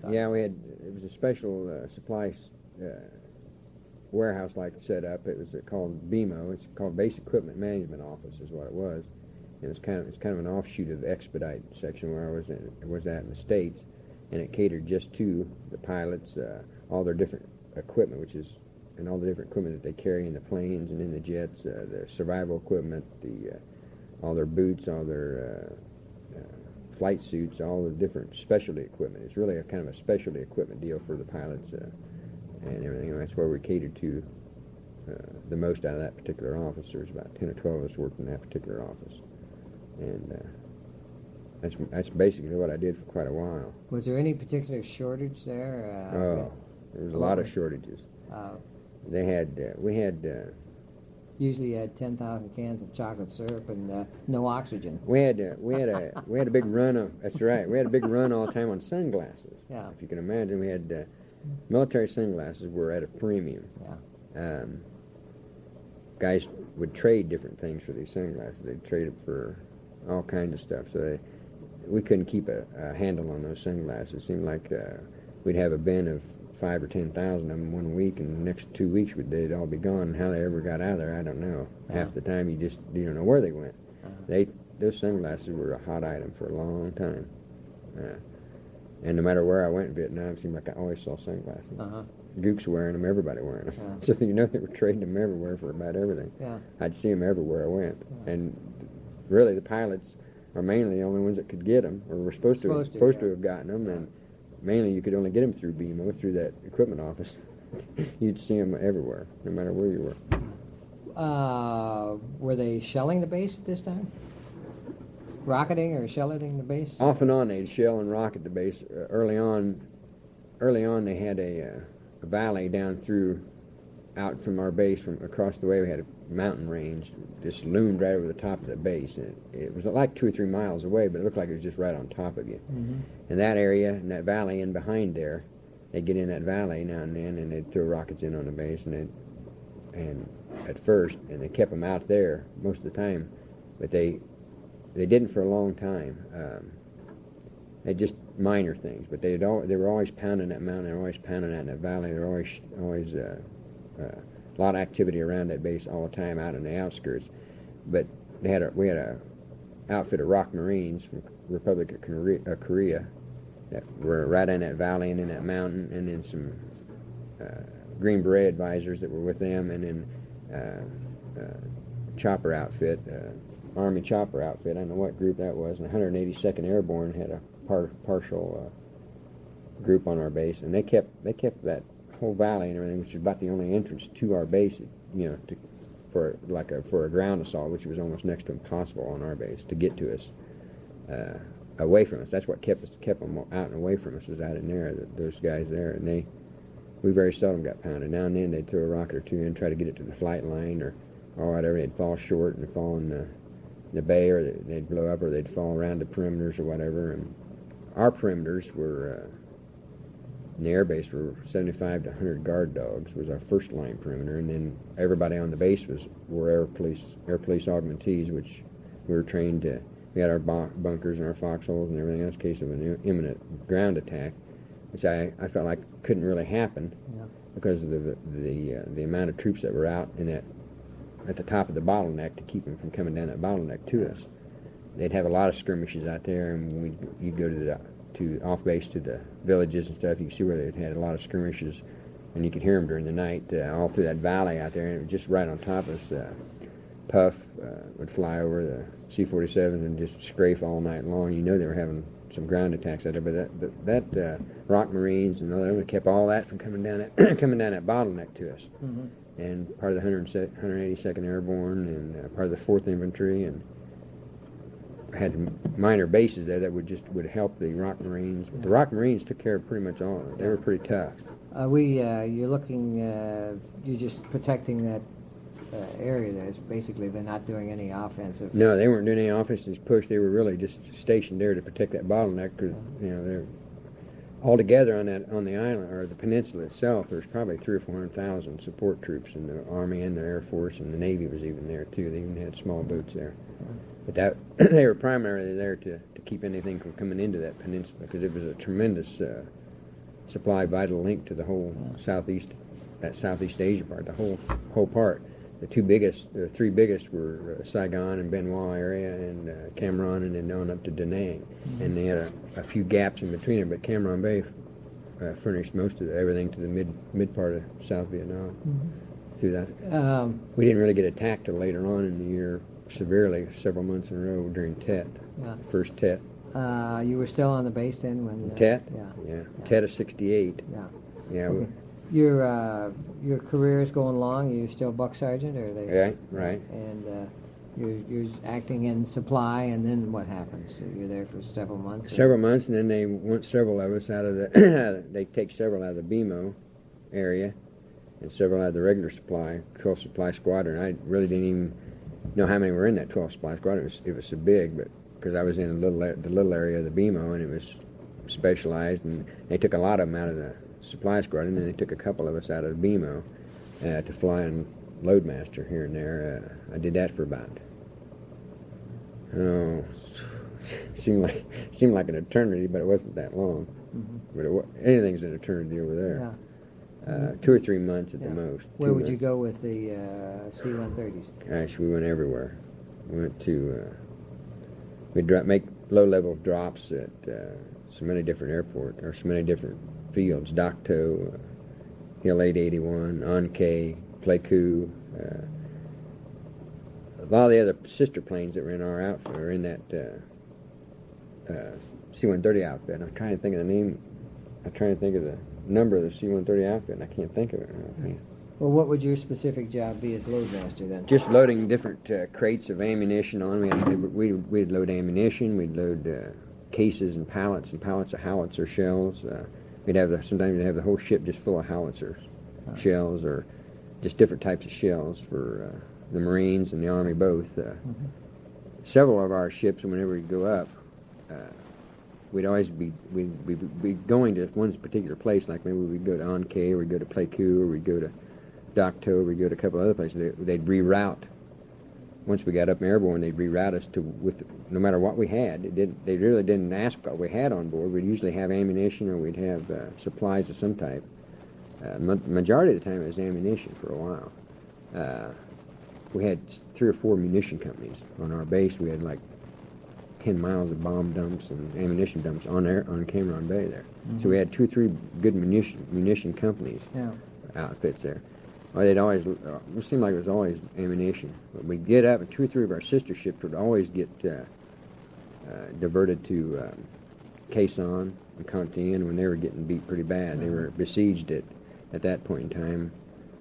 Yeah, it was a special supply warehouse-like setup. It was called BMO. It's called Base Equipment Management Office, is what it was. It's kind of an offshoot of the expedite section where I was at in the States, and it catered just to the pilots, all their different equipment, and all the different equipment that they carry in the planes and in the jets, the survival equipment, all their boots, all their flight suits, all the different specialty equipment. It's really a kind of a specialty equipment deal for the pilots and everything. And that's where we catered to the most out of that particular office. There's about 10 or 12 of us worked in that particular office. And that's basically what I did for quite a while. Was there any particular shortage there? There was a lot of shortages. We had usually had 10,000 cans of chocolate syrup and no oxygen. We had a big run. That's right. We had a big run all the time on sunglasses. Yeah. If you can imagine, we had military sunglasses were at a premium. Yeah. Guys would trade different things for these sunglasses. They'd trade it for all kinds of stuff. So we couldn't keep a handle on those sunglasses. It seemed like we'd have a bin of 5,000 or 10,000 of them 1 week, and the next 2 weeks they'd all be gone. How they ever got out of there, I don't know. Half the time you don't know where they went. Those sunglasses were a hot item for a long time. And no matter where I went in Vietnam, it seemed like I always saw sunglasses. Gooks wearing them, everybody wearing them. So they were trading them everywhere for about everything. I'd see them everywhere I went. And really, the pilots are mainly the only ones that could get them, or were supposed to have gotten them. And mainly you could only get them through BMO, through that equipment office. You'd see them everywhere, no matter where you were. Were they shelling the base at this time? Rocketing or shelling the base? Off and on, they'd shell and rocket the base. Early on, they had a valley out from our base, from across the way. We had a mountain range just loomed right over the top of the base, and it was like 2 or 3 miles away, but it looked like it was just right on top of you. In that area, in that valley, in behind there, they'd get in that valley now and then, and they'd throw rockets in on the base, and at first, and they kept them out there most of the time, but they didn't for a long time. They just minor things, but they were always pounding that mountain. They were always pounding that in that valley. There were always a lot of activity around that base all the time out in the outskirts. But we had a outfit of ROC Marines from Republic of Korea that were right in that valley and in that mountain, and then some Green Beret advisors that were with them, and then chopper outfit, Army chopper outfit. I don't know what group that was. And the 182nd Airborne had a partial group on our base, and they kept that whole valley and everything, which is about the only entrance to our base, for a ground assault, which was almost next to impossible on our base to get to us, away from us. That's what kept them out and away from us, was out in there. Those guys there, and we very seldom got pounded. Now and then they'd throw a rocket or two in, try to get it to the flight line or whatever. They'd fall short and fall in the bay, or they'd blow up, or they'd fall around the perimeters or whatever. And our perimeters were in the airbase were 75 to 100 guard dogs was our first line perimeter, and then everybody on the base were air police augmentees, which we were trained to. We had our bunkers and our foxholes and everything else in case of an imminent ground attack. which I felt like couldn't really happen Yeah. because of the amount of troops that were out in that at the top of the bottleneck to keep them from coming down that bottleneck to us. They'd have a lot of skirmishes out there, and you'd go to off base to the villages and stuff. You could see where they had a lot of skirmishes, and you could hear them during the night all through that valley out there, and it was just right on top of us. Puff would fly over the C-47s and just strafe all night long. You know they were having some ground attacks out there, but that Rock Marines and all that kept all that from coming down that bottleneck to us. Mm-hmm. And part of the 182nd Airborne and part of the 4th Infantry, and had minor bases there that would help the Rock Marines. But the Rock Marines took care of pretty much all of it. They were pretty tough. You're looking, you're just protecting that area there. Basically, they're not doing any offensive. No, they weren't doing any offensive push. They were really just stationed there to protect that bottleneck. Because they're all together on the island or the peninsula itself. There's probably 300,000 or 400,000 support troops in the Army and the Air Force, and the Navy was even there too. They even had small boats there. But they were primarily there to keep anything from coming into that peninsula, because it was a tremendous supply vital link to the whole southeast Asia part, the whole part. The three biggest were Saigon and Benoit area, and Cameron, and then on up to Da Nang. Mm-hmm. And they had a few gaps in between it, but Cameron Bay furnished most of everything to the mid part of South Vietnam. Mm-hmm. Through that. We didn't really get attacked till later on in the year, severely, several months in a row during Tet, first Tet. You were still on the base then when Tet? Yeah. Tet of '68. Yeah. Yeah. Okay. Your career is going along. You're still buck sergeant, or they? Right. And you're acting in supply, and then what happens? So you're there for several months. Several months, and then they want several of us out of the. They take several out of the BMO area, and several out of the regular supply 12th Supply Squadron. I really didn't even know how many were in that 12th Supply Squadron. It was so big, but because I was in the little area of the BMO, and it was specialized, and they took a lot of them out of the Supply Squadron, and then they took a couple of us out of the BMO to fly in Loadmaster here and there. I did that for about seemed like an eternity, but it wasn't that long. Mm-hmm. But anything's an eternity over there. Yeah. 2 or 3 months at the most. Where would you go with the C-130s? Gosh, we went everywhere. We went to we'd make low-level drops at so many different airports, or so many different fields: Dak To, Hill 881, Anke, Pleiku. A lot of the other sister planes that were in our outfit are in that C-130 outfit. I'm trying to think of the name. I'm trying to think of the number of the C-130 outfit, and I can't think of it. Well, what would your specific job be as loadmaster then? Just loading different crates of ammunition on. We'd load ammunition. We'd load cases and pallets of howitzer shells. Sometimes we'd have the whole ship just full of howitzer shells, or just different types of shells for the Marines and the Army both. Several of our ships, whenever we go up, we'd always be going to one particular place. Like maybe we'd go to Anke, or we'd go to Pleiku, or we'd go to Dak To, or we'd go to a couple other places. They'd reroute. Once we got up airborne, they'd reroute us no matter what we had. They really didn't ask what we had on board. We'd usually have ammunition, or we'd have supplies of some type. Majority of the time it was ammunition for a while. We had 3 or 4 munition companies on our base. We had like 10 miles of bomb dumps and ammunition dumps on Cameron Bay there. Mm-hmm. So we had 2 or 3 good munition companies outfits there. Well, it seemed like it was always ammunition. But we'd get up, and 2 or 3 of our sister ships would always get diverted to Quezon and Cantien when they were getting beat pretty bad. Mm-hmm. They were besieged at that point in time.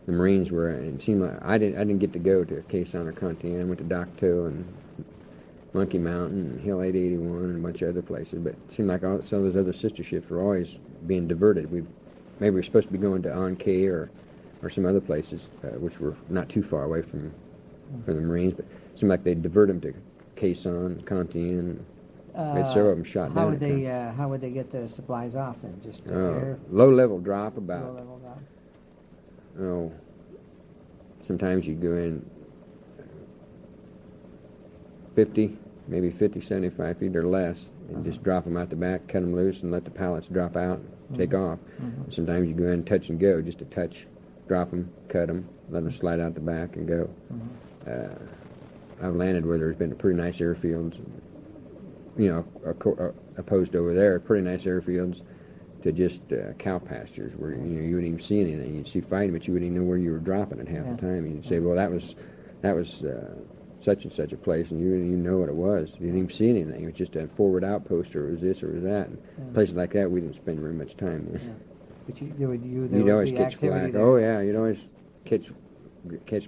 The Marines were, and it seemed like I didn't get to go to Quezon or Cantien. I went to Dak To and Monkey Mountain and Hill 881 and a bunch of other places. But it seemed like some of those other sister ships were always being diverted. Maybe we were supposed to be going to Anke or some other places, which were not too far away from the Marines, but it seemed like they'd divert them to Quezon, Cantien. We had several of them shot down. How would they get the supplies off then? Just air? Low-level drop about. Low-level drop. Sometimes you go in 50 maybe 50, 75 feet or less, and just drop them out the back, cut them loose, and let the pallets drop out and take off. Sometimes you go in and touch and go, just a touch, drop them, cut them, let them slide out the back and go. I've landed where there's been pretty nice airfields, you know, opposed over there, pretty nice airfields to just cow pastures where you wouldn't even see anything. You'd see fighting, but you wouldn't even know where you were dropping it half the time. You'd say, well, that was such and such a place, and you didn't even know what it was. You didn't even see anything. It was just a forward outpost, or it was this or it was that. And places like that, we didn't spend very much time with. But there You'd would always be catch activity flak. there. Oh yeah, you'd always catch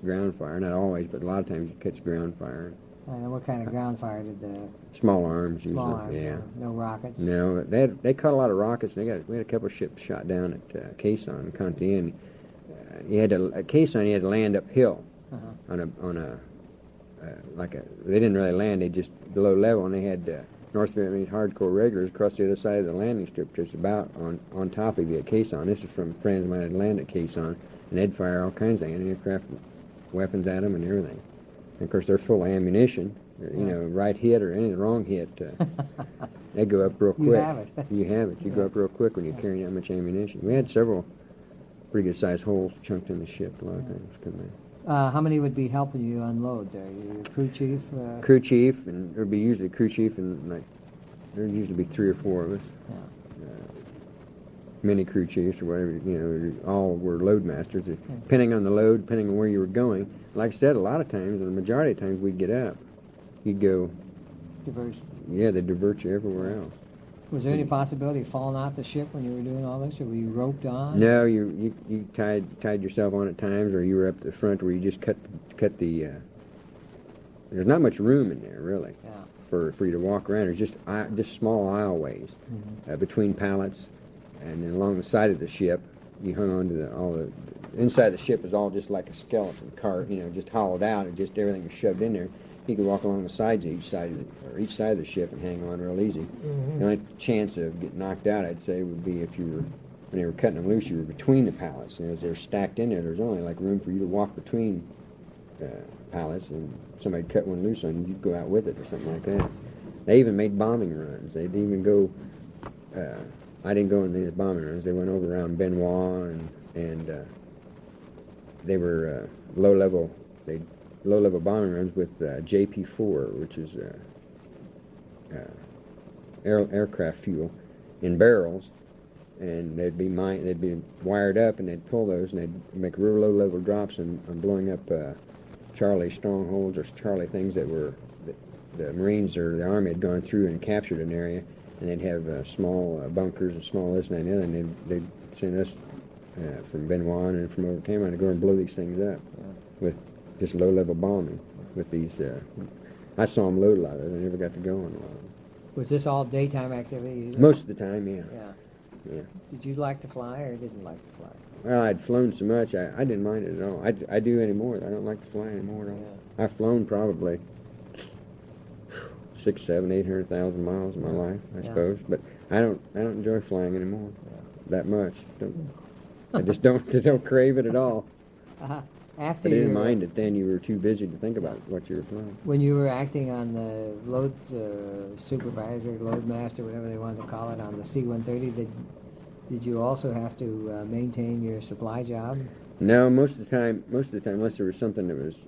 ground fire. Not always, but a lot of times you catch ground fire. And what kind of ground fire did the Small arms usually. small arms? Yeah. No rockets. No, they caught a lot of rockets. We had a couple of ships shot down at Quezon, Conti. At Quezon, you had to land uphill on a they didn't really land. They just below level, and they had North Vietnamese hardcore regulars across the other side of the landing strip, just about on top of you at Quezon. This is from friends of mine that landed at Quezon, and they'd fire all kinds of aircraft weapons at them and everything. And of course, they're full of ammunition. You know, right hit or any wrong hit, they go up real quick. You have it. You have it. You go up real quick when you're carrying that much ammunition. We had several pretty good sized holes chunked in the ship a lot of times. How many would be helping you unload there? Your crew chief? Crew chief, and there'd be usually a crew chief, and there'd usually be 3 or 4 of us. Many crew chiefs or whatever, you know, all were load masters. Depending on the load, depending on where you were going. Like I said, a lot of times, and the majority of times, we'd get up. You'd go. Diversion. Yeah, they divert you everywhere else. Was there any possibility of falling out the ship when you were doing all this, or were you roped on? No, you tied yourself on at times, or you were up at the front where you just cut the. There's not much room in there really. Yeah. For you to walk around. There's just small aisleways between pallets, and then along the side of the ship, you hung on to all the inside of the ship is all just like a skeleton cart, you know, just hollowed out, and just everything was shoved in there. You could walk along the sides of each side of the ship and hang on real easy. The only chance of getting knocked out, I'd say, would be if you were, when they were cutting them loose, you were between the pallets. And as they're stacked in there, there's only like room for you to walk between pallets, and somebody cut one loose on you, you'd go out with it or something like that. They even made bombing runs. They'd even go. I didn't go in these bombing runs. They went over around Benoit, and they were low-level bombing runs with JP4, which is aircraft fuel, in barrels, and they'd be wired up, and they'd pull those, and they'd make real low-level drops on blowing up Charlie strongholds or Charlie things that the Marines or the Army had gone through and captured an area, and they'd have small bunkers and small this and that and the other, and they'd send us from Benoit and from over Cameron to go and blow these things up with just low-level bombing with these. I saw them load a lot of it. I never got to go on a lot of them. Was this all daytime activity? Most of the time, yeah. Yeah. Did you like to fly or didn't like to fly? Well, I'd flown so much, I didn't mind it at all. I do anymore. I don't like to fly anymore at all. Yeah. I've flown probably 600,000, 700,000, 800,000 miles in my life, I suppose. But I don't enjoy flying anymore that much. I just don't crave it at all. After I didn't mind it then. You were too busy to think about what you were flying. When you were acting on the load supervisor, load master, whatever they wanted to call it, on the C-130, did you also have to maintain your supply job? No, most of the time, unless there was something that was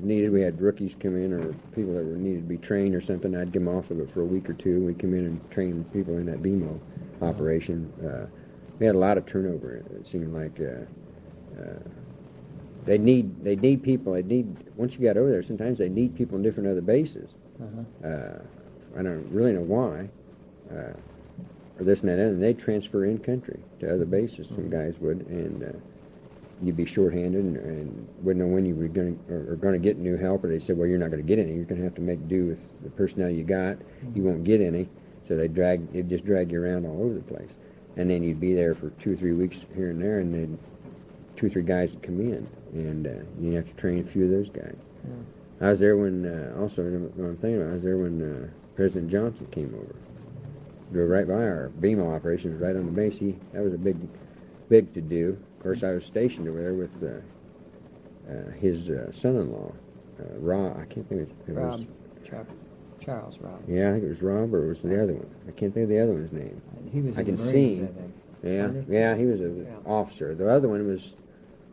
needed, we had rookies come in or people that were needed to be trained or something. I'd get them off of it for a week or two. We'd come in and train people in that BMO operation. We had a lot of turnover. It seemed like they need people. Once you got over there, sometimes they need people in different other bases. I don't really know why, or this and that, and they'd transfer in country to other bases. Some guys would, and you'd be shorthanded and wouldn't know when you were going to get new help, or they said, well, you're not going to get any. You're going to have to make do with the personnel you got. You won't get any, so it'd just drag you around all over the place. And then you'd be there for 2 or 3 weeks here and there, and then 2 or 3 guys would come in, and you have to train a few of those guys. I was there when, also, what I'm thinking about, I was there when President Johnson came over. Drove right by our BMO operation, was right on the base. That was a big to do. Of course, I was stationed over there with his son-in-law, I can't think of it. Rob, Charles Rob. Yeah, I think it was Rob, or it was the other one. I can't think of the other one's name. He was I in the can Marines, see. I think. Yeah, Wasn't he? yeah, he was an Yeah. officer. The other one was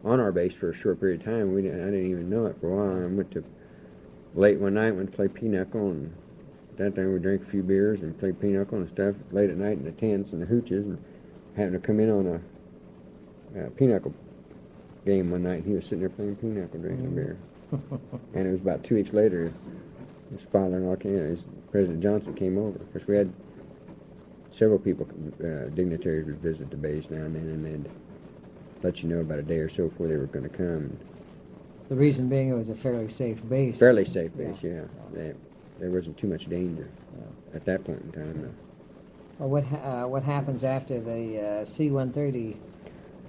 on our base for a short period of time. I didn't even know it for a while. I went to late one night, went to play pinochle, and that time we drank a few beers and played pinochle and stuff late at night in the tents and the hooches, and happened to come in on a pinochle game one night. And he was sitting there playing pinochle, drinking a beer. And it was about 2 weeks later, his father-in-law came, President Johnson came over. Of course, we had several people, dignitaries would visit the base now and then, and they'd let you know about a day or so before they were going to come. The reason being it was a fairly safe base. Fairly safe base, yeah. There wasn't too much danger at that point in time. Well, what happens after the C-130?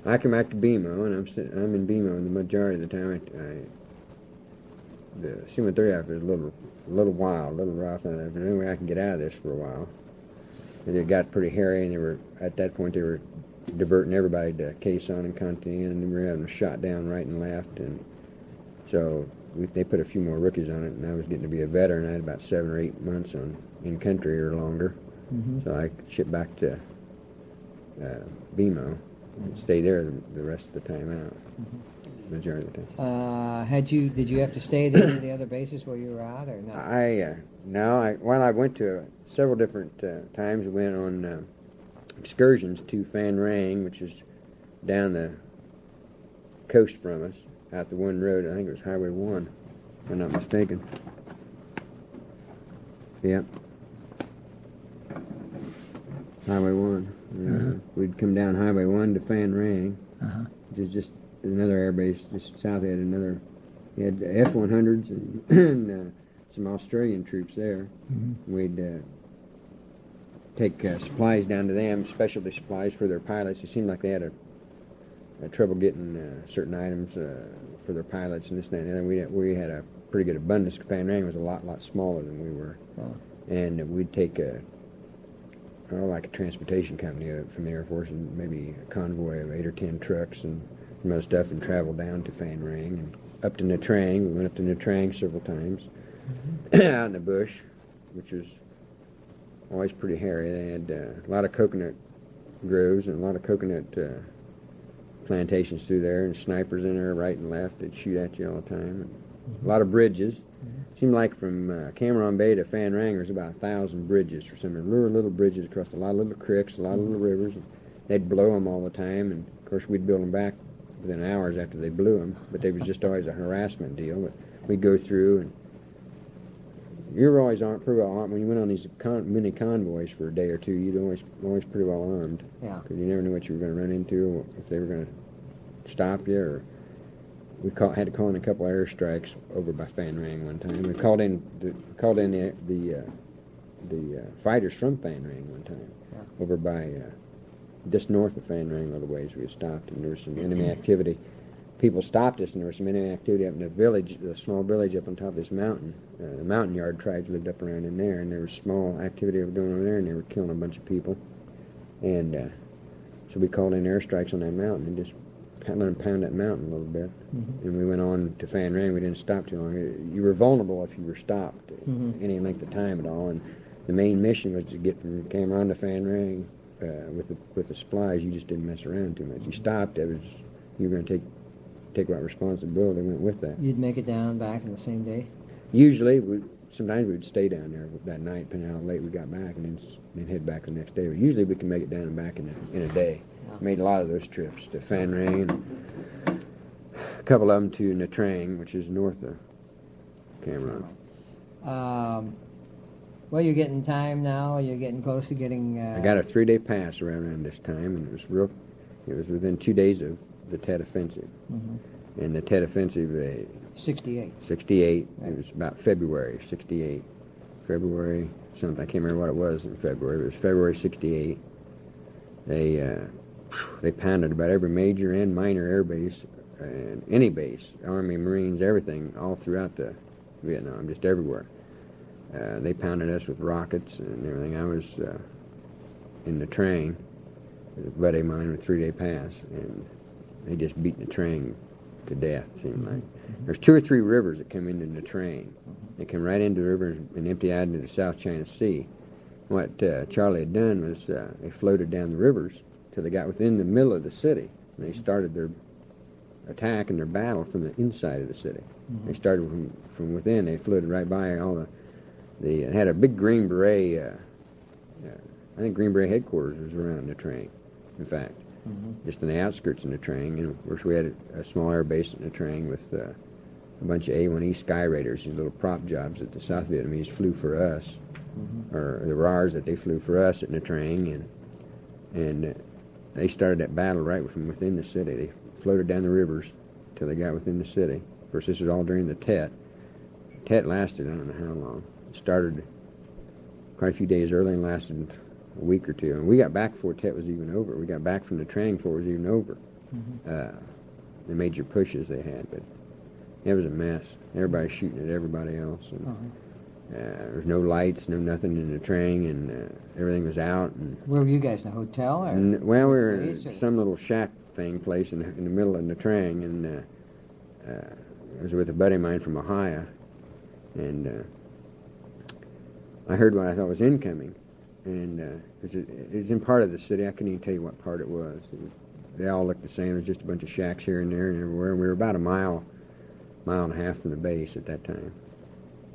I come back to BMO, and I'm in BMO the majority of the time. The C-130 after is a little wild, a little rough, but anyway, I can get out of this for a while. And it got pretty hairy, and at that point they were diverting everybody to Quezon and Conti, and we were having them shot down right and left, and so they put a few more rookies on it, and I was getting to be a veteran. I had about 7 or 8 months in country or longer, so I shipped back to BMO and stayed there the rest of the time out, majority of the time. Did you have to stay at any of the other bases where you were out, or not? I went to several different times. We went on excursions to Phan Rang, which is down the coast from us, out the one road. I think it was Highway 1, if I'm not mistaken. Yep. Highway 1. Yeah. We'd come down Highway 1 to Phan Rang, which is just another air base, just south of it. We had F-100s and some Australian troops there. We'd take supplies down to them, specialty supplies for their pilots. It seemed like they had a trouble getting certain items for their pilots and this, that, and the other. We had a pretty good abundance. Phan Rang was a lot smaller than we were. And we'd take like a transportation company from the Air Force, and maybe a convoy of 8 or 10 trucks and some other stuff, and travel down to Phan Rang and up to Nha Trang. We went up to Nha Trang several times, out in the bush, which was always pretty hairy. They had a lot of coconut groves and a lot of coconut plantations through there, and snipers in there right and left. They'd shoot at you all the time. And a lot of bridges. Seemed like from Cameron Bay to Phan Rang there was about 1,000 bridges for some little bridges across a lot of little creeks, a lot of little rivers. And they'd blow them all the time, and of course we'd build them back within hours after they blew them. But they was just always a harassment deal. But we'd go through, and you were always pretty well armed. When you went on these mini convoys for a day or two, you'd always pretty well armed. Yeah. Because you never knew what you were going to run into, or if they were going to stop you, or we had to call in a couple of airstrikes over by Phan Rang one time. We called in the fighters from Phan Rang one time, over by just north of Phan Rang a little ways. We had stopped, and there was some enemy activity. People stopped us, and there was some enemy activity up in a village, a small village up on top of this mountain. The mountain yard tribes lived up around in there, and there was small activity going over there, and they were killing a bunch of people. And so we called in airstrikes on that mountain and just let them pound that mountain a little bit. And we went on to Phan Rang. We didn't stop too long. You were vulnerable if you were stopped any length of time at all. And the main mission was to get from Cameron to Phan Rang with the supplies. You just didn't mess around too much. You stopped, you were going to take what responsibility went with that. You'd make it down and back in the same day? Usually, sometimes we'd stay down there that night, depending on how late we got back, and then head back the next day. But usually we can make it down and back in a day. Made a lot of those trips to Phan Rang, and a couple of them to Nha Trang, which is north of Cameron. Well, you're getting time now. You're getting close to getting... I got a 3-day pass around this time, and it was within 2 days of the Tet Offensive. And the Tet Offensive... 68. 68. Right. It was about February 68. February something. I can't remember what it was in February. It was February 68. They pounded about every major and minor air base, and any base, Army, Marines, everything, all throughout Vietnam, just everywhere. They pounded us with rockets and everything. I was in the train with a buddy of mine with a 3-day pass, and they just beat the train to death, it seemed like. There's 2 or 3 rivers that come into the train, They come right into the river and empty out into the South China Sea. What Charlie had done was they floated down the rivers till they got within the middle of the city. And they started their attack and their battle from the inside of the city. They started from within. They floated right by all the had a big Green Beret. I think Green Beret headquarters was around the train. In fact, just on the outskirts of the train. And of course, we had a small air base in the train with a bunch of A-1E Sky Raiders, these little prop jobs that the South Vietnamese flew for us, or the RARs that they flew for us in the train, and they started that battle right from within the city. They floated down the rivers till they got within the city. Of course, this was all during the Tet. Tet lasted, I don't know how long. It started quite a few days early and lasted a week or two. And we got back before Tet was even over. We got back from the training before it was even over. The major pushes they had, but it was a mess. Everybody shooting at everybody else. And, there was no lights, no nothing in the train, and everything was out. And Where were you guys, in a hotel? Or well, we were in base, or- some little shack thing place in the middle of the train, and I was with a buddy of mine from Ohio, and I heard what I thought was incoming, and it was in part of the city. I couldn't even tell you what part it was. They all looked the same. It was just a bunch of shacks here and there and everywhere. We were about a mile and a half from the base at that time.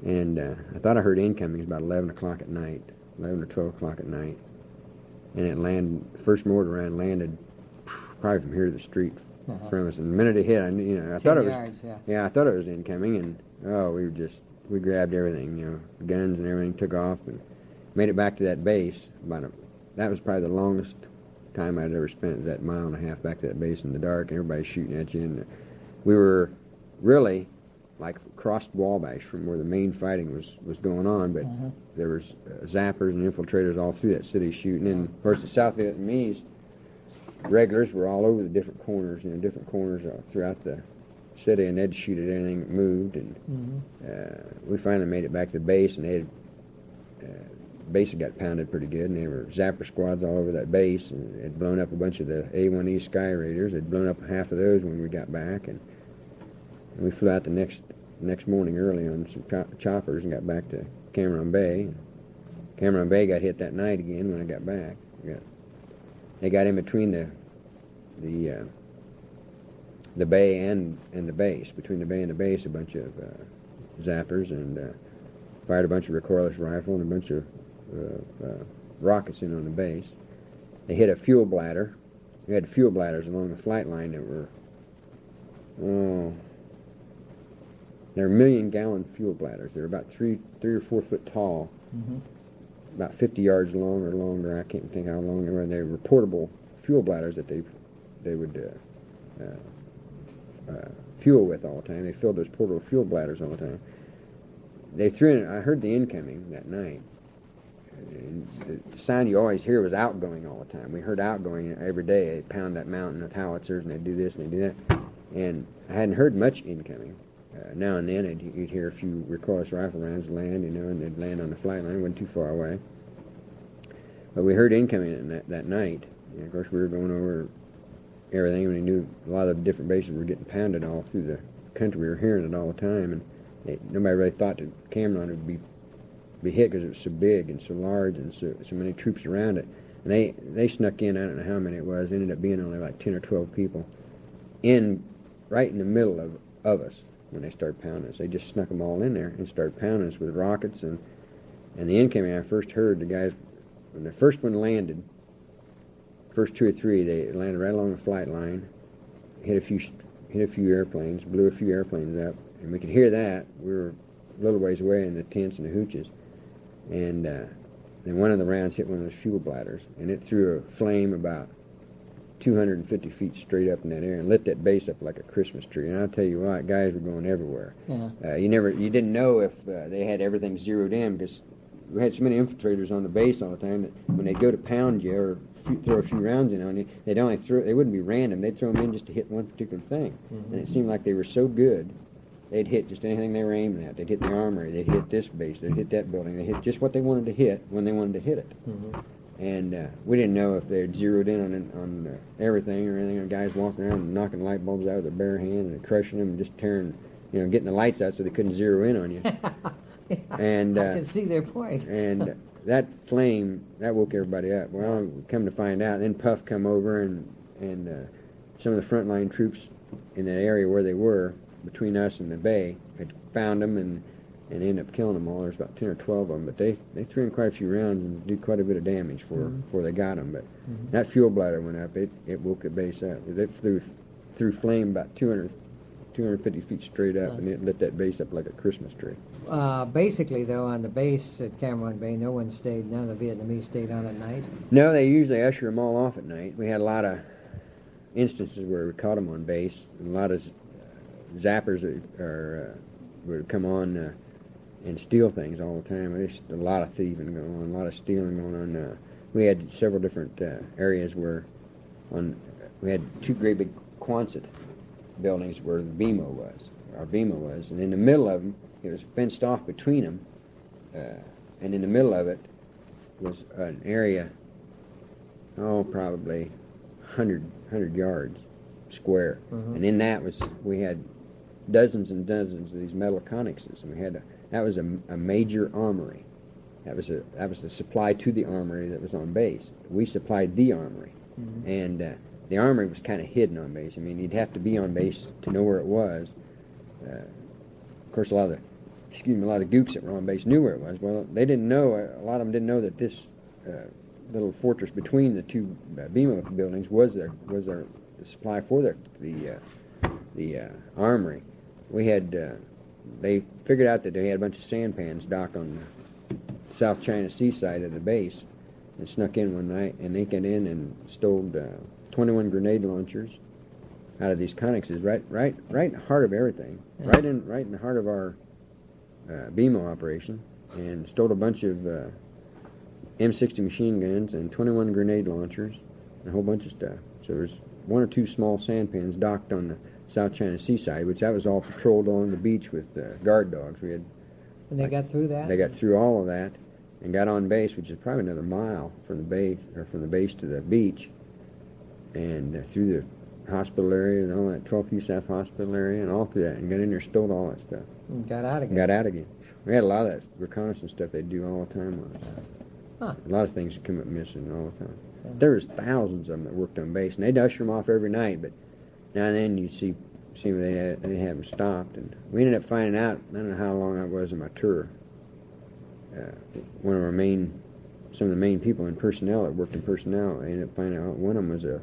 And I thought I heard incoming. It was about 11 o'clock at night, 11 or 12 o'clock at night. And it landed, first mortar round landed probably from here to the street from us. And the minute it hit, I knew, I thought it was, yards, I thought it was incoming. And we grabbed everything, guns and everything, took off and made it back to that base. That was probably the longest time I'd ever spent, was that mile and a half back to that base in the dark, and everybody's shooting at you. And we were really like crossed Wabash from where the main fighting was going on, but there was zappers and infiltrators all through that city shooting. And of course, the South Vietnamese regulars were all over the different corners, throughout the city, and they'd shoot at anything that moved. And we finally made it back to the base, and they had base had got pounded pretty good, and there were zapper squads all over that base, and it had blown up a bunch of the A-1E Sky Raiders. They'd blown up half of those when we got back, and we flew out the next morning early on some choppers and got back to Cameron Bay. Cameron Bay got hit that night again when I got back. They got in between the bay and the base. Between the bay and the base, a bunch of zappers, and fired a bunch of recoilless rifle and a bunch of rockets in on the base. They hit a fuel bladder. We had fuel bladders along the flight line that were, they're 1,000,000-gallon fuel bladders. They're about 3 or 4 foot tall, about 50 yards long or longer. I can't think how long they were. They were portable fuel bladders that they would fuel with all the time. They filled those portable fuel bladders all the time. They threw in. I heard the incoming that night. And the sound you always hear was outgoing all the time. We heard outgoing every day. They'd pound that mountain with howitzers, and they'd do this and they'd do that. And I hadn't heard much incoming. Now and then you'd hear a few recoilless rifle rounds land, and they'd land on the flight line. It wasn't too far away. But we heard incoming that night. And of course, we were going over everything, and we knew a lot of the different bases were getting pounded all through the country. We were hearing it all the time, and nobody really thought that Cameron would be hit because it was so big and so large and so many troops around it. And they snuck in. I don't know how many it was. It ended up being only like 10 or 12 people right in the middle of us when they started pounding us. They just snuck them all in there and started pounding us with rockets. And the incoming, I first heard the guys, when the first one landed, first 2 or 3, they landed right along the flight line, hit a few airplanes, blew a few airplanes up, and we could hear that. We were a little ways away in the tents and the hooches. And then one of the rounds hit one of those fuel bladders, and it threw a flame about 250 feet straight up in that air and lit that base up like a Christmas tree. And I'll tell you what, guys were going everywhere. You didn't know if they had everything zeroed in, because we had so many infiltrators on the base all the time that when they'd go to pound you or throw a few rounds in on you, they wouldn't be random. They'd throw them in just to hit one particular thing. And it seemed like they were so good, they'd hit just anything they were aiming at. They'd hit the armory, they'd hit this base, they'd hit that building, they'd hit just what they wanted to hit when they wanted to hit it. And we didn't know if they had zeroed in on everything or anything. Guys walking around and knocking light bulbs out with their bare hand and crushing them and just tearing, getting the lights out so they couldn't zero in on you. And I can see their point. and that flame that woke everybody up. Well, come to find out, then Puff come over and some of the frontline troops in that area where they were between us and the bay had found them and ended up killing them all. There's about 10 or 12 of them, but they threw in quite a few rounds and did quite a bit of damage before they got them. But that fuel bladder went up. It woke the base up. It threw flame about 250 feet straight up, and it lit that base up like a Christmas tree. Basically, though, on the base at Cameron Bay, none of the Vietnamese stayed on at night. No, they usually usher them all off at night. We had a lot of instances where we caught them on base, and a lot of zappers would come on and steal things all the time. There's a lot of thieving going on, a lot of stealing going on. We had several different areas where we had two great big Quonset buildings where our BMO was, and in the middle of them, it was fenced off between them, and in the middle of it was an area, probably 100 yards square, and in that we had dozens and dozens of these metal connexes, and that was a major armory. That was the supply to the armory that was on base. We supplied the armory, and the armory was kind of hidden on base. I mean, you'd have to be on base to know where it was. Of course, a lot of the gooks that were on base knew where it was. Well, they didn't know. A lot of them didn't know that this little fortress between the two BMO buildings was their supply for the armory. We had they figured out that they had a bunch of sampans docked on the South China Sea side of the base, and snuck in one night, and they got in and stole 21 grenade launchers out of these connexes, right in the heart of everything, right in the heart of our BMO operation, and stole a bunch of M60 machine guns and 21 grenade launchers and a whole bunch of stuff. So there's one or two small sampans docked on the South China Sea side, which that was all patrolled along the beach with guard dogs. We had. And they got through that? They got through all of that and got on base, which is probably another mile from the base to the beach, and through the hospital area and all that 12th USAF hospital area and all through that, and got in there, stole all that stuff. And got out again. Got out again. We had a lot of that reconnaissance stuff they do all the time on us. A lot of things that come up missing all the time. There was thousands of them that worked on base, and they'd usher them off every night, but now and then you'd see when they have them stopped. And we ended up finding out, I don't know how long I was in my tour, some of the main people in personnel that worked in personnel, I ended up finding out one of them was a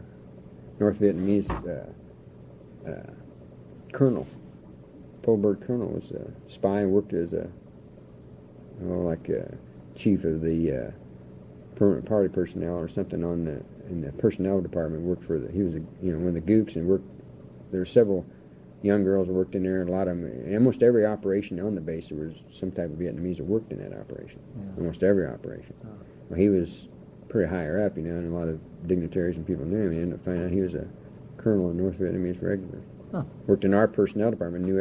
North Vietnamese colonel. Fulbert colonel was a spy and worked as chief of the permanent party personnel or something in the personnel department. Worked for he was one of the gooks, and worked. There were several young girls that worked in there, and a lot of them. In almost every operation on the base, there was some type of Vietnamese that worked in that operation. Yeah. Almost every operation. Oh. Well, he was pretty higher up, and a lot of dignitaries and people knew him. He ended up finding out he was a colonel in North Vietnamese regulars. Huh. Worked in our personnel department, knew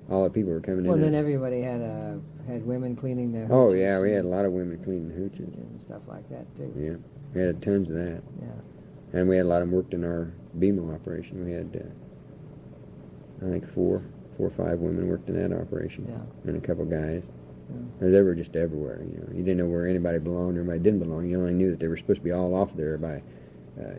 all the people were coming in. Well, then everybody had women cleaning their hooches. Oh, yeah, we had a lot of women cleaning the hooches. And stuff like that, too. Yeah, we had tons of that. Yeah. And we had a lot of them worked in our BMO operation. We had, I think, four or five women worked in that operation. Yeah. And a couple guys. Yeah. They were just everywhere, You didn't know where anybody belonged or anybody didn't belong. You only knew that they were supposed to be all off there by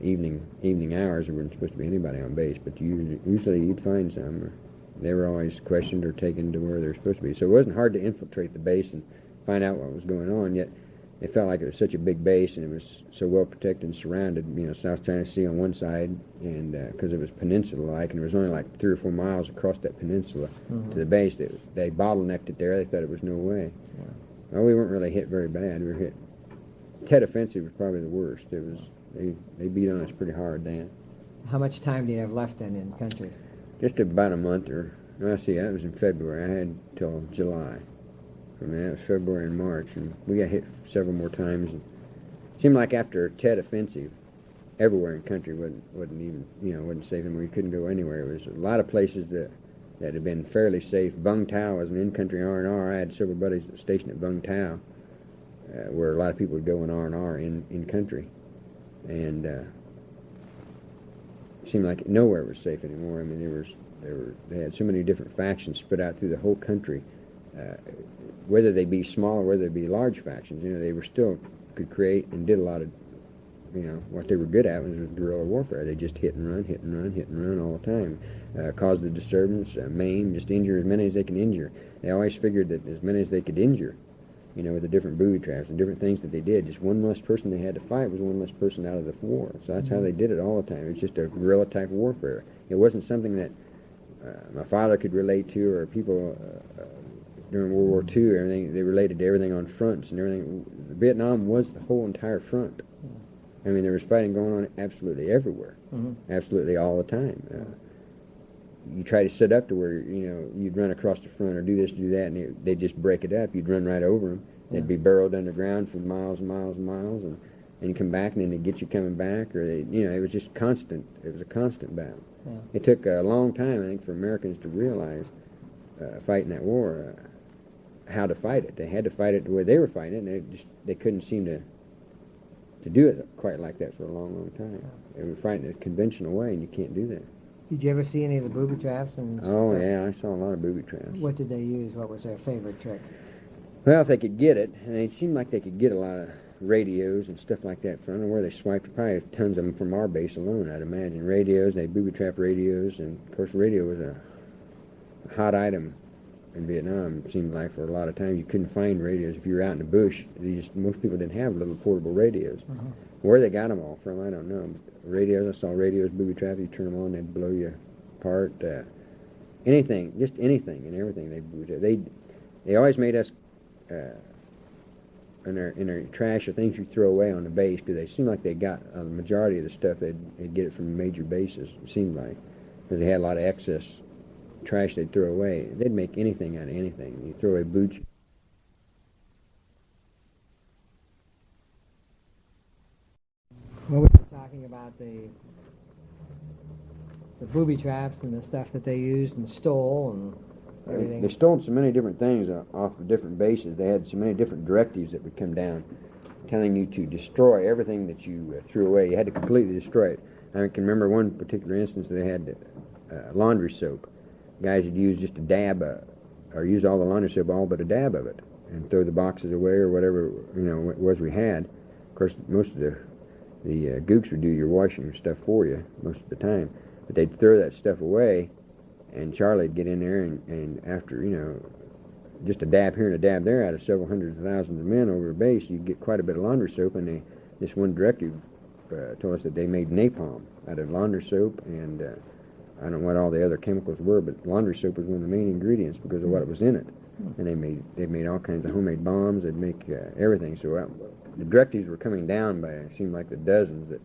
evening hours. There wasn't supposed to be anybody on base, but usually you'd find some. They were always questioned or taken to where they were supposed to be. So it wasn't hard to infiltrate the base and find out what was going on, yet it felt like it was such a big base and it was so well protected and surrounded, South China Sea on one side, and because it was peninsula-like, and there was only like 3 or 4 miles across that peninsula to the base. They bottlenecked it there. They thought it was no way. Yeah. Well, we weren't really hit very bad. We were hit. Tet Offensive was probably the worst. It was they beat on us pretty hard then. How much time do you have left then in country? Just about a month, that was in February. I had till July. From that, it was February and March, and we got hit several more times. And it seemed like after Tet Offensive, everywhere in country wasn't safe, and we couldn't go anywhere. It was a lot of places that had been fairly safe. Bung Tau was an in-country R&R. I had several buddies that stationed at Bung Tau, where a lot of people would go in R&R in country, and it seemed like nowhere was safe anymore. I mean, they had so many different factions spread out through the whole country whether they be small or whether they be large factions, they were still could create and did a lot of, what they were good at was guerrilla warfare. They just hit and run, hit and run, hit and run all the time. Cause the disturbance, maim, just injure as many as they can injure. They always figured that as many as they could injure, with the different booby traps and different things that they did. Just one less person they had to fight was one less person out of the war. So that's how they did it all the time. It's just a guerrilla type warfare. It wasn't something that my father could relate to, or people during World War II. Everything they related to everything on fronts and everything. Vietnam was the whole entire front. I mean, there was fighting going on absolutely everywhere, absolutely all the time. You try to set up to where, you'd run across the front or do this, do that, and they'd just break it up. You'd run right over them. They'd be burrowed underground for miles and miles and miles, and you come back, and then they'd get you coming back, or it was just constant. It was a constant battle. Yeah. It took a long time, I think, for Americans to realize, fighting that war, how to fight it. They had to fight it the way they were fighting it, and they couldn't seem to do it quite like that for a long, long time. They were fighting it a conventional way, and you can't do that. Did you ever see any of the booby traps? Oh, yeah, I saw a lot of booby traps. What did they use? What was their favorite trick? Well, if they could get it, and it seemed like they could get a lot of radios and stuff like that from. I don't know where they swiped, probably tons of them from our base alone, I'd imagine. Radios, they had booby trap radios, and of course radio was a hot item in Vietnam, it seemed like. For a lot of time you couldn't find radios. If you were out in the bush, most people didn't have little portable radios. Where they got them all from, I don't know. Radios, I saw radios, booby traps, you turn them on, they'd blow you apart. Anything, just anything and everything they booby trapped. They always made us in their trash or things you throw away on the base, because they seemed like they got the majority of the stuff, they'd get it from major bases, it seemed like, because they had a lot of excess trash they'd throw away. They'd make anything out of anything. You throw away boots. Well, we were talking about the booby traps and the stuff that they used and stole and everything. They stole so many different things off of different bases. They had so many different directives that would come down telling you to destroy everything that you threw away. You had to completely destroy it. I can remember one particular instance that they had laundry soap. Guys would use just a dab, or use all the laundry soap, all but a dab of it, and throw the boxes away or whatever it was we had. Of course, most of the gooks would do your washing stuff for you most of the time, but they'd throw that stuff away, and Charlie'd get in there and after just a dab here and a dab there out of several hundreds of thousands of men over a base, you'd get quite a bit of laundry soap. And this one directive told us that they made napalm out of laundry soap, and I don't know what all the other chemicals were, but laundry soap was one of the main ingredients because of what was in it. And they made all kinds of homemade bombs. They'd make everything. So the directives were coming down by, it seemed like, the dozens. That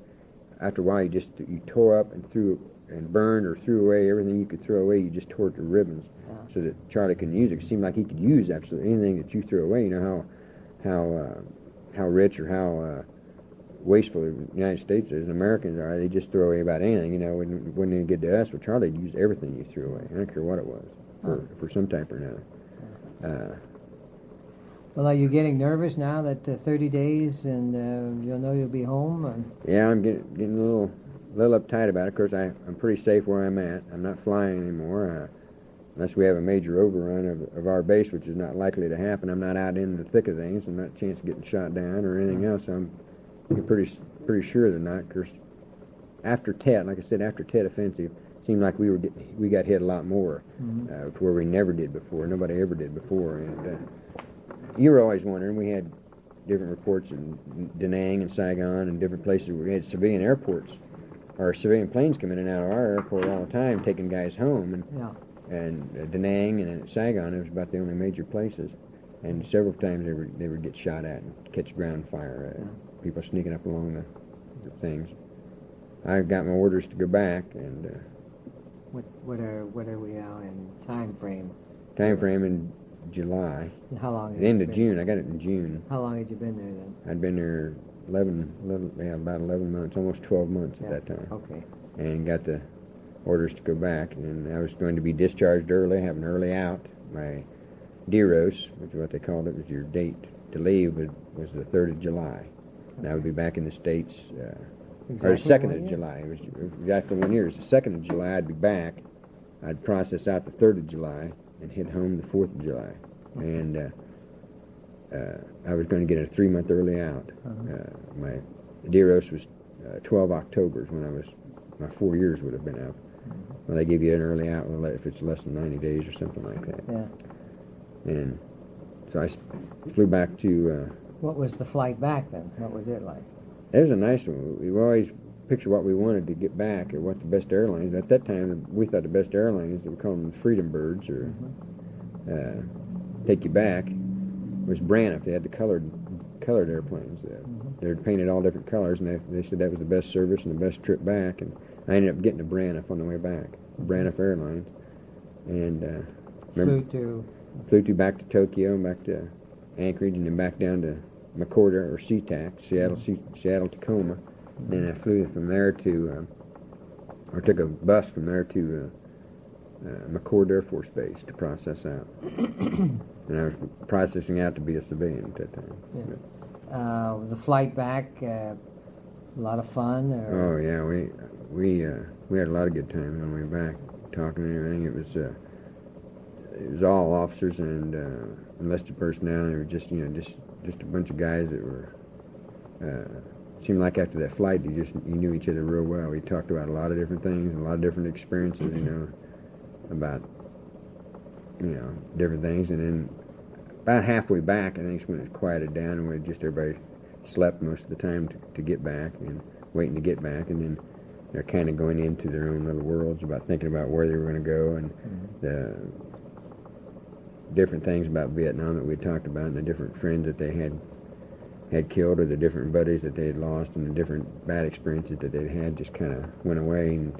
after a while you tore up and threw and burned or threw away everything you could throw away. You just tore it to ribbons, so that Charlie couldn't use it. It seemed like he could use absolutely anything that you threw away. You know how rich or how wasteful the United States is, and Americans are. They just throw away about anything. When they get to us, well, Charlie'd use everything you threw away. I don't care what it was, for some type or another. Well, are you getting nervous now that 30 days and you'll know you'll be home? Yeah, I'm getting a little uptight about it. Of course, I'm pretty safe where I'm at. I'm not flying anymore, unless we have a major overrun of our base, which is not likely to happen. I'm not out in the thick of things. I'm not a chance of getting shot down or anything else. So I'm pretty sure they're not. Of course, after Tet, like I said, after Tet offensive, it seemed like we got hit a lot more, to where we never did before. Nobody ever did before, and you were always wondering. We had different reports in Da Nang and Saigon and different places where we had civilian airports, or civilian planes coming in and out of our airport all the time, taking guys home. And Da Nang and Saigon, it was about the only major places. And several times they would get shot at and catch ground fire. People sneaking up along the things. I got my orders to go back, and what are we now in time frame? Time frame in July. And how long? At the end of June. I got it in June. How long had you been there then? I'd been there about 11 months, almost 12 months at that time. Okay. And got the orders to go back, and I was going to be discharged early, have an early out. My DEROS, which is what they called it, was your date to leave, was the 3rd of July. And I would be back in the States, or the 2nd of July. It was exactly 1 year. It was the 2nd of July I'd be back. I'd process out the 3rd of July and hit home the 4th of July. and I was going to get a 3-month early out. My DEROS was 12 Octobers when my 4 years would have been up. Well, they give you an early out if it's less than 90 days or something like that. Yeah. And so I flew back to... What was the flight back then? What was it like? It was a nice one. We always picture what we wanted to get back or what the best airlines. At that time, we thought the best airlines, we called them Freedom Birds or Take You Back, was Braniff. They had the colored airplanes. They were painted all different colors, and they said that was the best service and the best trip back. And I ended up getting a Braniff on the way back, Braniff Airlines, and flew to back to Tokyo and back to Anchorage, and then back down to McChord or SeaTac, Seattle Tacoma. Then I flew from there to, or took a bus from there to McChord Air Force Base to process out. And I was processing out to be a civilian at that time. Yeah. The flight back, a lot of fun? Oh yeah, we had a lot of good times on the way back, talking and everything. It was all officers and enlisted personnel. They were just a bunch of guys that were. Seemed like after that flight, you knew each other real well. We talked about a lot of different things, a lot of different experiences, about different things. And then about halfway back, I think it's when it quieted down and when everybody slept most of the time to get back and waiting to get back, and then they're kind of going into their own little worlds about thinking about where they were going to go and the different things about Vietnam that we talked about and the different friends that they had killed or the different buddies that they had lost and the different bad experiences that they'd had just kind of went away. And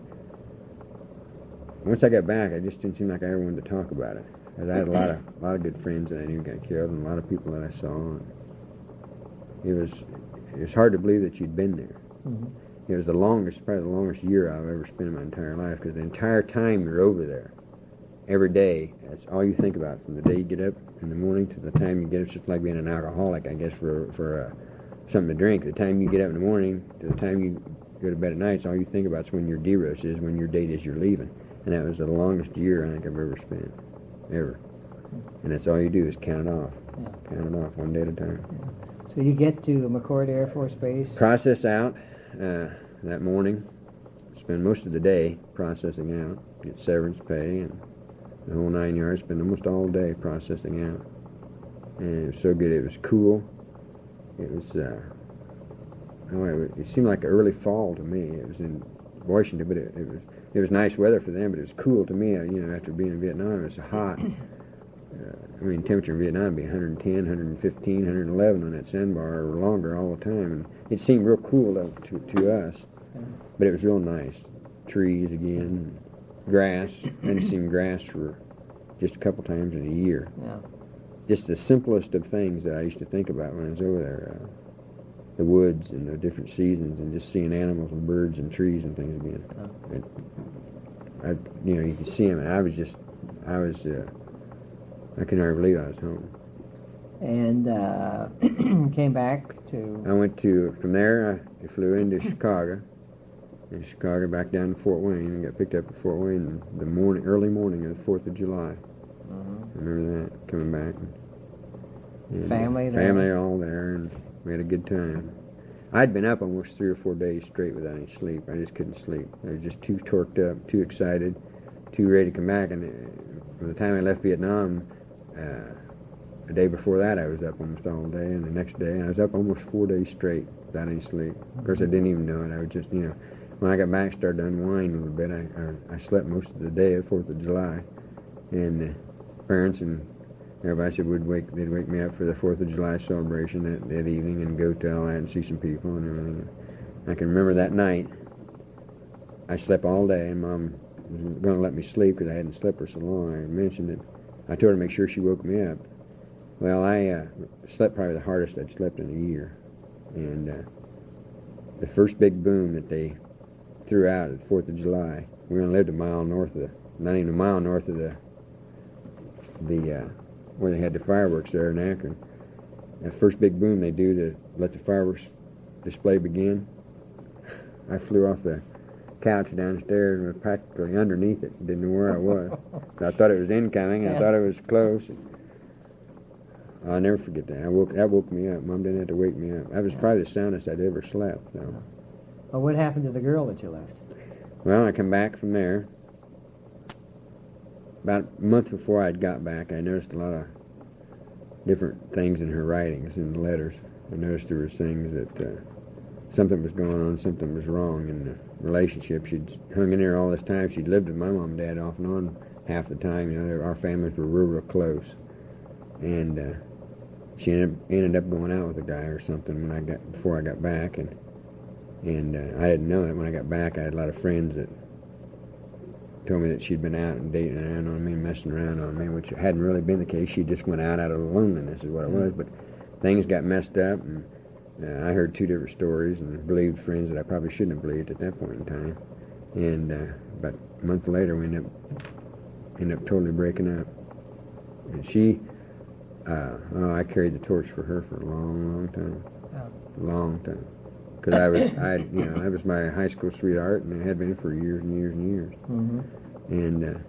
once I got back, I just didn't seem like I ever wanted to talk about it. Because I had a lot of good friends that I knew got killed and a lot of people that I saw. And it was hard to believe that you'd been there. It was probably the longest year I've ever spent in my entire life, because the entire time you're over there, every day, that's all you think about. From the day you get up in the morning to the time you get up, it's just like being an alcoholic, I guess, for something to drink. The time you get up in the morning to the time you go to bed at night, all you think about is when your DEROS is, when your date is you're leaving. And that was the longest year I think I've ever spent, ever. And that's all you do is count it off. Count it off one day at a time. So you get to the McChord Air Force Base. Process out that morning. Spend most of the day processing out. Get severance pay and the whole 9 yards. Spend almost all day processing out. And it was so good. It was cool. It was, it seemed like early fall to me. It was in Washington, but it was nice weather for them, but it was cool to me. After being in Vietnam, it was hot. Temperature in Vietnam would be 110, 115, 111 on that sandbar or longer all the time. And it seemed real cool to us, but it was real nice. Trees again, grass. I hadn't seen grass for just a couple times in a year. Yeah. Just the simplest of things that I used to think about when I was over there. The woods and the different seasons and just seeing animals and birds and trees and things again. You could see them, and I could never believe I was home. And came back to... I went from there, I flew into Chicago. In Chicago, back down to Fort Wayne, and got picked up at Fort Wayne early morning of the 4th of July. I remember that, coming back. And family there? Family all there, and we had a good time. I'd been up almost 3 or 4 days straight without any sleep. I just couldn't sleep. I was just too torqued up, too excited, too ready to come back. And by the time I left Vietnam, the day before that, I was up almost all day, and the next day, I was up almost 4 days straight without any sleep. Of course, I didn't even know it. I was just, when I got back, started to unwind a little bit. I slept most of the day of 4th of July, and parents and everybody said they'd wake me up for the 4th of July celebration that evening and go to all that and see some people and everything. I can remember that night, I slept all day, and Mom was going to let me sleep because I hadn't slept for so long. I mentioned it. I told her to make sure she woke me up. Well, I slept probably the hardest I'd slept in a year. And the first big boom that they threw out at the 4th of July, we only lived not even a mile north of the where they had the fireworks there in Akron. That first big boom they do to let the fireworks display begin, I flew off the couch downstairs and was practically underneath it. Didn't know where I was. I thought it was incoming. I thought it was close. I'll never forget that. That woke me up. Mom didn't have to wake me up. That was probably the soundest I'd ever slept. So. Well, what happened to the girl that you left? Well, I come back from there. About a month before I'd got back, I noticed a lot of different things in her writings and letters. I noticed there was things that something was going on, something was wrong in the relationship. She'd hung in there all this time. She'd lived with my mom and dad off and on half the time. You know, our families were real close. And she ended up going out with a guy or something before I got back, and I didn't know it. When I got back, I had a lot of friends that told me that she'd been out and dating around on me, messing around on me, which hadn't really been the case. She just went out of loneliness is what it was. But things got messed up, and I heard two different stories and believed friends that I probably shouldn't have believed at that point in time. And about a month later, we ended up totally breaking up. And she, I carried the torch for her for a long time, long time. Because I was my high school sweetheart, and I had been for years and years and years. Mm-hmm. And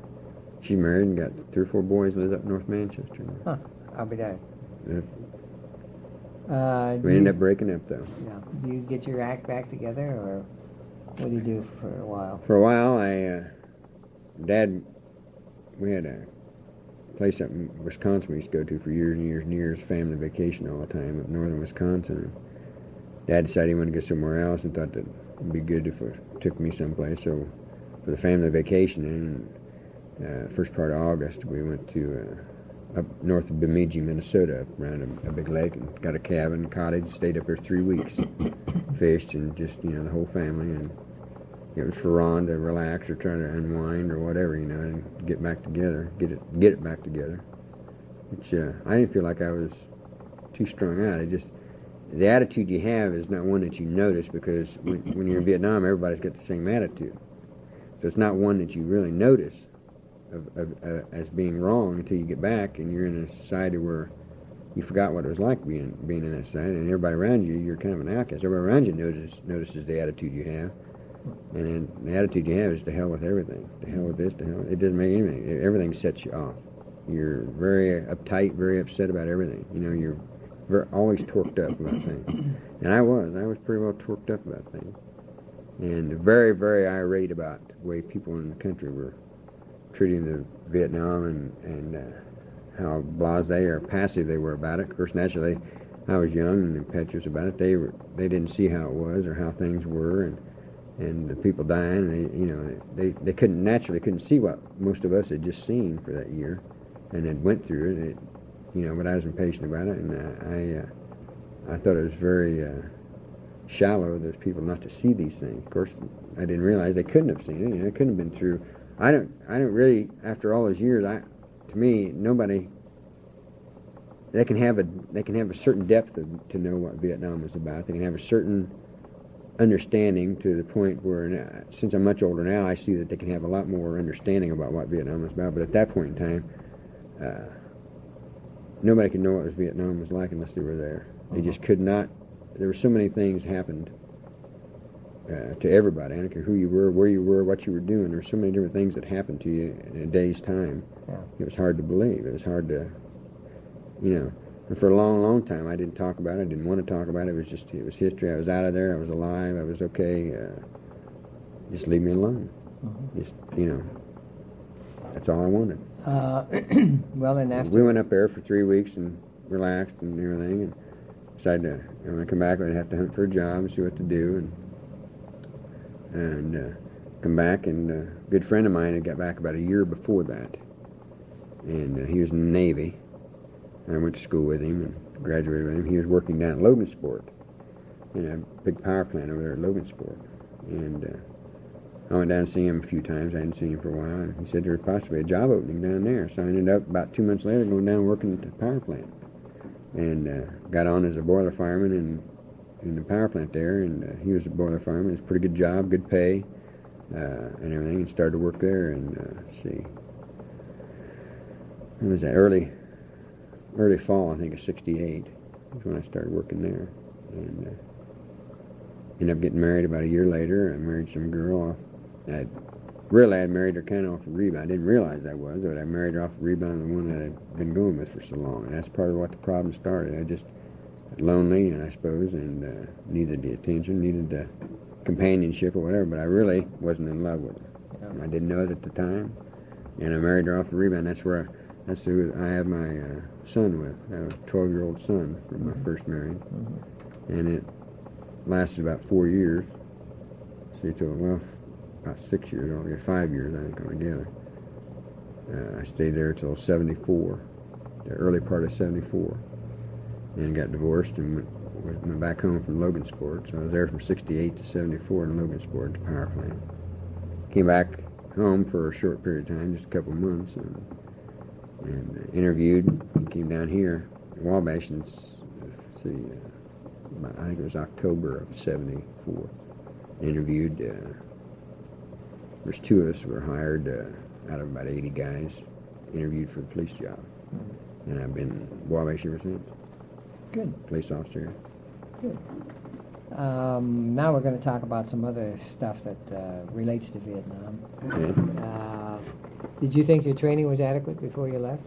she married and got 3 or 4 boys, lives up North Manchester. Huh. I'll be damned. We ended up breaking up, though. Yeah. Do you get your act back together, or what do you do for a while? For a while, Dad, we had a place up in Wisconsin we used to go to for years and years and years, family vacation all the time up northern Wisconsin. Dad decided he wanted to go somewhere else and thought that it'd be good if it took me someplace. So for the family vacation in first part of August, we went to up north of Bemidji, Minnesota, around a big lake, and got a cabin, cottage, stayed up there 3 weeks, fished, and just, the whole family. And it was for Ron to relax or try to unwind or whatever, and get back together, get it back together. Which I didn't feel like I was too strung out. The attitude you have is not one that you notice, because when you're in Vietnam, everybody's got the same attitude. So it's not one that you really notice as being wrong until you get back and you're in a society where you forgot what it was like being in that society, and everybody around you, you're kind of an outcast. Everybody around you notices the attitude you have, and then the attitude you have is to hell with everything. To hell with this, to hell. It doesn't make anything. Everything sets you off. You're very uptight, very upset about everything. You're always torqued up about things. And I was pretty well torqued up about things. And very, very irate about the way people in the country were treating the Vietnam and how blasé or passive they were about it. Of course, naturally, I was young and impetuous about it. They didn't see how it was or how things were, and the people dying. They couldn't see what most of us had just seen for that year, and had went through it. But I was impatient about it, and I thought it was very shallow of those people not to see these things. Of course, I didn't realize they couldn't have seen it. They couldn't have been through. I don't really. After all those years, to me, nobody. They can have a certain depth to know what Vietnam is about. They can have a certain understanding to the point where, since I'm much older now, I see that they can have a lot more understanding about what Vietnam is about. But at that point in time, nobody could know what Vietnam was like unless they were there. They just could not. There were so many things happened to everybody. I don't care who you were, where you were, what you were doing. There were so many different things that happened to you in a day's time. Yeah. It was hard to believe. It was hard to, And for a long, long time, I didn't talk about it. I didn't want to talk about it. It was history. I was out of there. I was alive. I was okay. Just leave me alone. Mm-hmm. Just, that's all I wanted. Well, then after... We went up there for 3 weeks and relaxed and everything, and decided to, when I come back, I'd have to hunt for a job and see what to do, and come back. And a good friend of mine had got back about a year before that, and he was in the Navy. I went to school with him and graduated with him. He was working down at Logansport, in a big power plant over there at Logansport, and I went down to see him a few times. I hadn't seen him for a while, and he said there was possibly a job opening down there. So I ended up about 2 months later going down working at the power plant, and got on as a boiler fireman in the power plant there. And he was a boiler fireman. It was a pretty good job, good pay, and everything. And started to work there. And let's see, when was that? Early fall, I think, of '68 was when I started working there, and ended up getting married about a year later. I married some girl. I had Really, I had married her kind of off the rebound. I didn't realize I was, but I married her off the rebound, the one that I'd been going with for so long. And that's part of what the problem started. I just lonely, and I suppose, and needed the attention, needed the companionship or whatever, but I really wasn't in love with her. Yeah. I didn't know it at the time, and I married her off the rebound. That's who I have my son with. I have a 12-year-old son from my first marriage, and it lasted about 4 years. See, well, about 6 years, only 5 years, I think, altogether. I stayed there till 74, the early part of 74, and got divorced and went back home from Logansport. So I was there from 68 to 74 in Logansport, the power plant. Came back home for a short period of time, just a couple of months, and interviewed. Came down here, Wabash, and I think it was October of 74. Interviewed. There's 2 of us who were hired out of about 80 guys. Interviewed for the police job, and I've been Wabash ever since. Good. Police officer. Good. Now we're going to talk about some other stuff that relates to Vietnam. Okay. Did you think your training was adequate before you left?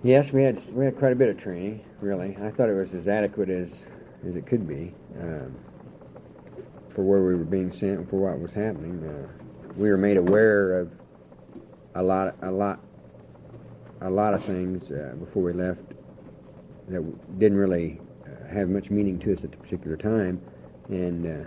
Yes, we had quite a bit of training. Really, I thought it was as adequate as it could be for where we were being sent and for what was happening. We were made aware of a lot of things before we left that didn't really have much meaning to us at the particular time, and of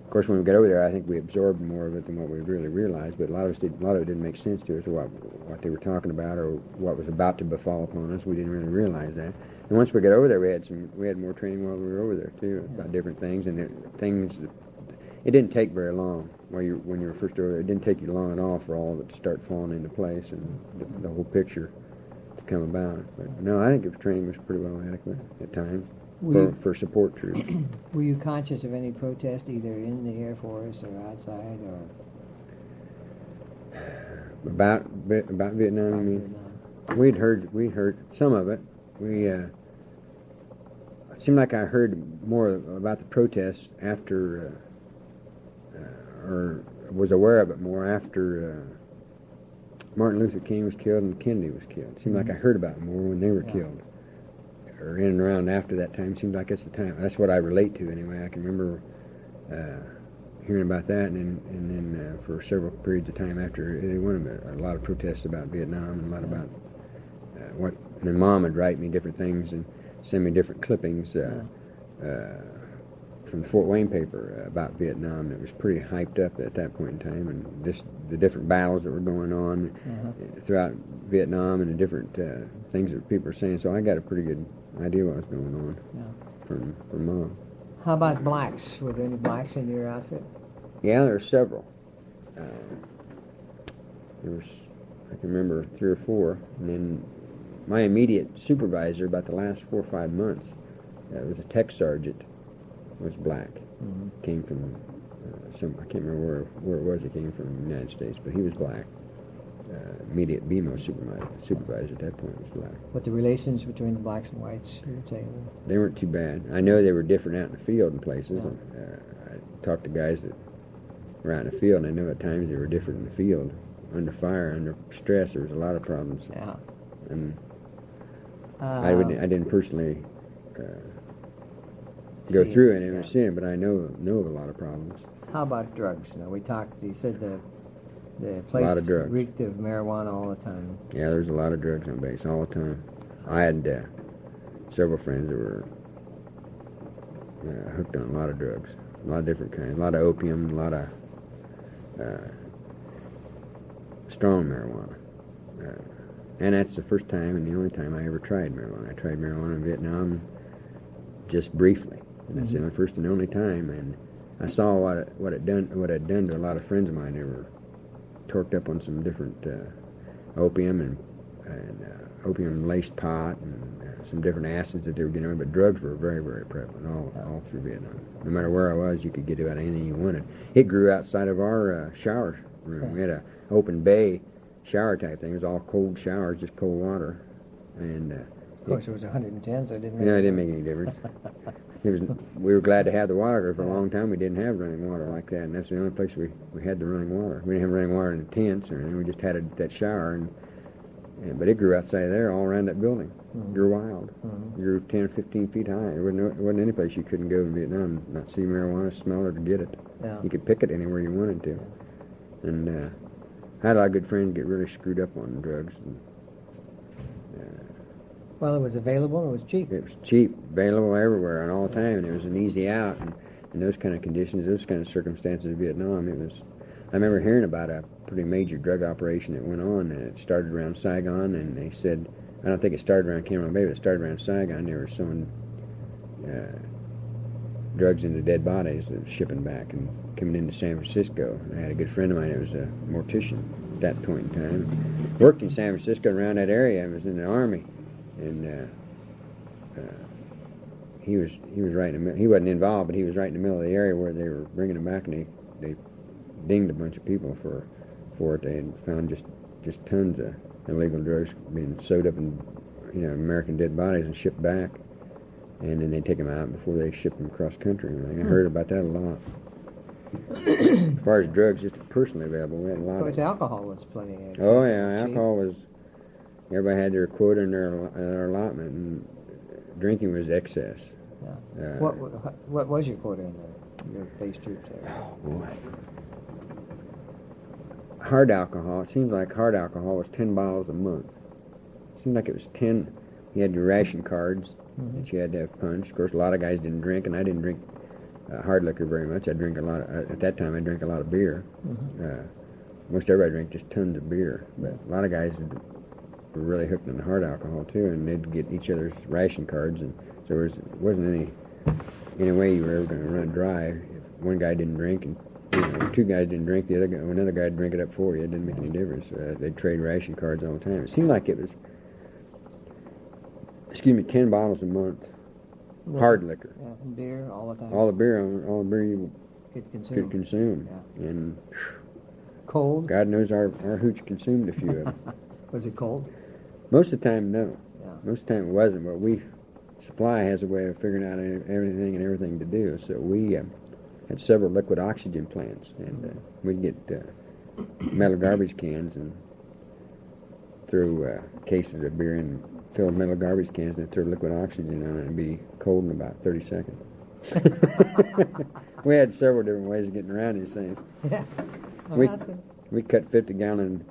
course when we got over there I think we absorbed more of it than what we really realized, but a lot of it didn't make sense to us, or what they were talking about or what was about to befall upon us. We didn't really realize that, and once we got over there we had more training while we were over there too, about different things, and it didn't take very long when you were first over there. It didn't take you long at all for all of it to start falling into place and the whole picture come about. But no, I think the training was pretty well adequate at times for support troops. Were you conscious of any protest either in the Air Force or outside, or about Vietnam? I mean, we'd heard some of it. It seemed like I heard more about the protests after, or was aware of it more after Martin Luther King was killed and Kennedy was killed. It seemed like I heard about it more when they were killed, or in and around after that time. It seemed like it's the time. That's what I relate to anyway. I can remember hearing about that, and then for several periods of time after, there were a lot of protests about Vietnam and a lot about what. And then Mom would write me different things and send me different clippings from the Fort Wayne paper about Vietnam. It was pretty hyped up at that point in time, and just the different battles that were going on throughout Vietnam and the different things that people were saying. So I got a pretty good idea what was going on from Mom. how about blacks? Were there any blacks in your outfit? Yeah, there were several. I can remember 3 or 4, and then my immediate supervisor about the last 4 or 5 months was a tech sergeant, was black. Came from I can't remember where it was. He came from the United States, but he was black. Immediate BMO supervisor at that point was black. What the relations between the blacks and whites, you would say? They weren't too bad. I know they were different out in the field in places. I talked to guys that were out in the field, and I know at times they were different in the field. Under fire, under stress, there was a lot of problems. Yeah. And I didn't personally go through it and see it, but I know of a lot of problems. How about drugs? Now we talked. You said the place A lot of drugs. reeked of marijuana all the time. Yeah, there's a lot of drugs on base all the time. I had several friends that were hooked on a lot of drugs, a lot of different kinds, a lot of opium, a lot of strong marijuana. And that's the first time and the only time I ever tried marijuana. I tried marijuana in Vietnam just briefly, and that's the first and only time. And I saw what it had done to a lot of friends of mine. They were torqued up on some different opium and opium-laced pot and some different acids that they were getting on. But drugs were very, very prevalent all through Vietnam. No matter where I was, you could get about anything you wanted. It grew outside of our shower room. We had an open bay shower type thing. It was all cold showers, just cold water, and Of course, it was 110, so it didn't It didn't make any difference. We were glad to have the water, because for a long time we didn't have running water like that, and that's the only place we had the running water. We didn't have running water in the tents or anything. We just had that shower, but it grew outside there all around that building. Mm-hmm. Grew wild. Mm-hmm. Grew 10 or 15 feet high. There wasn't any place you couldn't go in Vietnam and not see marijuana, smell it, or get it. Yeah. You could pick it anywhere you wanted to. Yeah. And I had a lot of good friends get really screwed up on drugs. And, Well, it was available and it was cheap. it was cheap, available everywhere and all the time, and it was an easy out. And in those kind of conditions, those kind of circumstances in Vietnam, I remember hearing about a pretty major drug operation that went on, and it started around Saigon, and they said, I don't think it started around Cam Ranh Bay, but it started around Saigon. They were sewing drugs into dead bodies and shipping back and coming into San Francisco. I had a good friend of mine that was a mortician at that point in time. Worked in San Francisco around that area and was in the Army. And he was right in the middle. He wasn't involved, but he was right in the middle of the area where they were bringing them back, and they dinged a bunch of people for it. They had found just tons of illegal drugs being sewed up in American dead bodies and shipped back, and then they take them out before they ship them across country. And I heard about that a lot. As far as drugs, just personally available, we had a lot. Of course, alcohol was plenty accessible. Oh yeah, cheap. alcohol was. Everybody had their quota and their allotment, and drinking was excess. Yeah. What was your quota in your base troops there? Oh boy. Hard alcohol. It seems like hard alcohol was 10 bottles a month. It seemed like it was 10. You had your ration cards that you had to have punched. Of course, a lot of guys didn't drink, and I didn't drink hard liquor very much. I drank a lot. At that time, I drank a lot of beer. Most everybody drank just tons of beer, but a lot of guys were really hooked on the hard alcohol too, and they'd get each other's ration cards, and so there wasn't any way you were ever going to run dry. If one guy didn't drink and two guys didn't drink, another guy would drink it up for you. It didn't make any difference. They'd trade ration cards all the time. It seemed like it was, 10 bottles a month, hard liquor. Yeah, and beer all the time. All the beer you could could consume, Yeah. and Cold? God knows our hooch consumed a few of them. Was it cold? Most of the time, no. Yeah. Most of the time it wasn't, but Supply has a way of figuring out everything to do. So we had several liquid oxygen plants, and we'd get metal garbage cans and throw cases of beer and fill metal garbage cans and throw liquid oxygen on it and be cold in about 30 seconds. We had several different ways of getting around these things. Yeah. We cut 50-gallon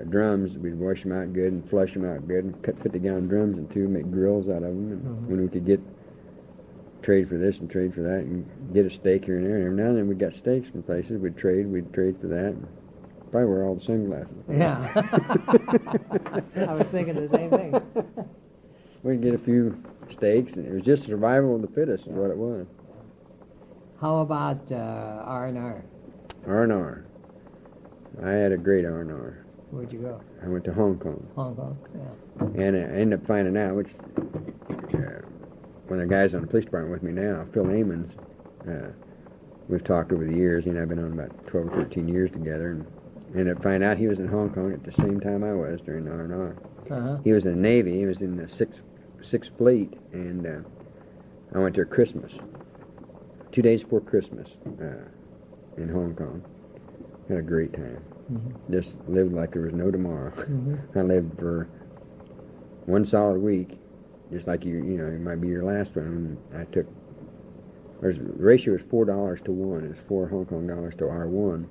drums. We'd wash them out good and flush them out good and cut 50-gallon drums in two, make grills out of them. And when we could trade for this and trade for that and get a steak here and there. And every now and then we got steaks from places. We'd trade for that. And probably wear all the sunglasses. Yeah. I was thinking the same thing. We'd get a few steaks, and it was just survival of the fittest is what it was. How about R&R? R&R. I had a great R&R. Where'd you go? I went to Hong Kong. Hong Kong, yeah. And I ended up finding out, which one of the guys on the police department with me now, Phil Amons, we've talked over the years. He and I have been on about 12 or 13 years together, and ended up finding out he was in Hong Kong at the same time I was during the R&R. Uh-huh. He was in the Navy. He was in the Sixth Fleet, and I went there Christmas, 2 days before Christmas, in Hong Kong. Had a great time. Just lived like there was no tomorrow. I lived for 1 solid week, just like it might be your last one. And the ratio was $4 to 1. It was 4 Hong Kong dollars to R1.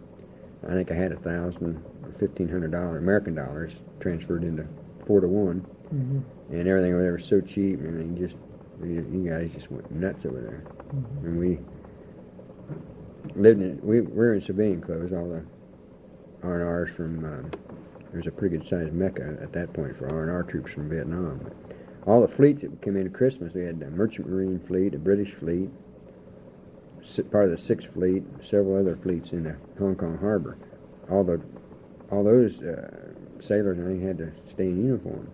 I think I had $1,000 or $1,500 American dollars transferred into 4 to 1, and everything over there was so cheap. I mean, you guys just went nuts over there. And we lived we were in civilian clothes. All the R&Rs from there was a pretty good sized Mecca at that point for R&R troops from Vietnam. But all the fleets that came in at Christmas, we had a Merchant Marine fleet, a British fleet, part of the Sixth Fleet, several other fleets in the Hong Kong harbor. All those sailors, I think, had to stay in uniform.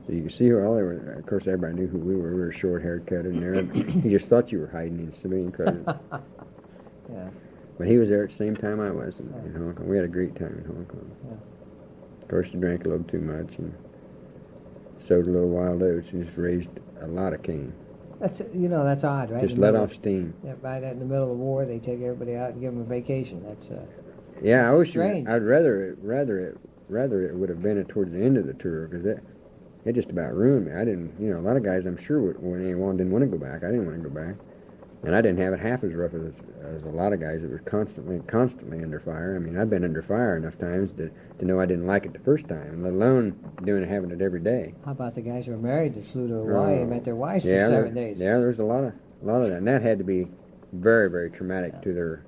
So you could see who all they were. Of course, everybody knew who we were. We were short haircut and everything. He just thought you were hiding in civilian clothes. Yeah. But he was there at the same time I was in Hong Kong. We had a great time in Hong Kong. Yeah. Of course, you drank a little too much, and sowed a little wild oats and just raised a lot of cane. That's odd, right? Just In the let middle off steam. Yeah, right in the middle of the war, they take everybody out and give them a vacation. That's Yeah, I wish strange. I'd rather it would have been towards the end of the tour, because it just about ruined me. I didn't, a lot of guys I'm sure when anyone didn't want to go back. I didn't want to go back, and I didn't have it half as rough as a lot of guys that were constantly under fire. I mean, I've been under fire enough times to know I didn't like it the first time, let alone having it every day. How about the guys who were married that flew to Hawaii and met their wives for 7 days? Yeah, there's a lot of that, and that had to be very, very traumatic to their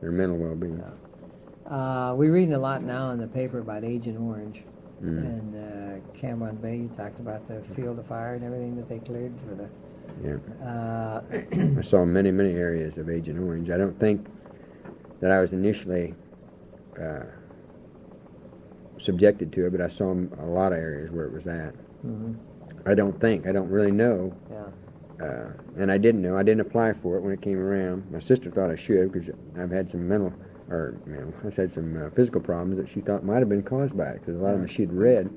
mental well-being. We're reading a lot now in the paper about Agent Orange. And Cameron Bay, you talked about the field of fire and everything that they cleared for the... I saw many, many areas of Agent Orange. I don't think that I was initially subjected to it, but I saw a lot of areas where it was at. I don't really know. And I didn't know. I didn't apply for it when it came around. My sister thought I should, because I've had some I've had some physical problems that she thought might have been caused by it, because a lot of them she'd read.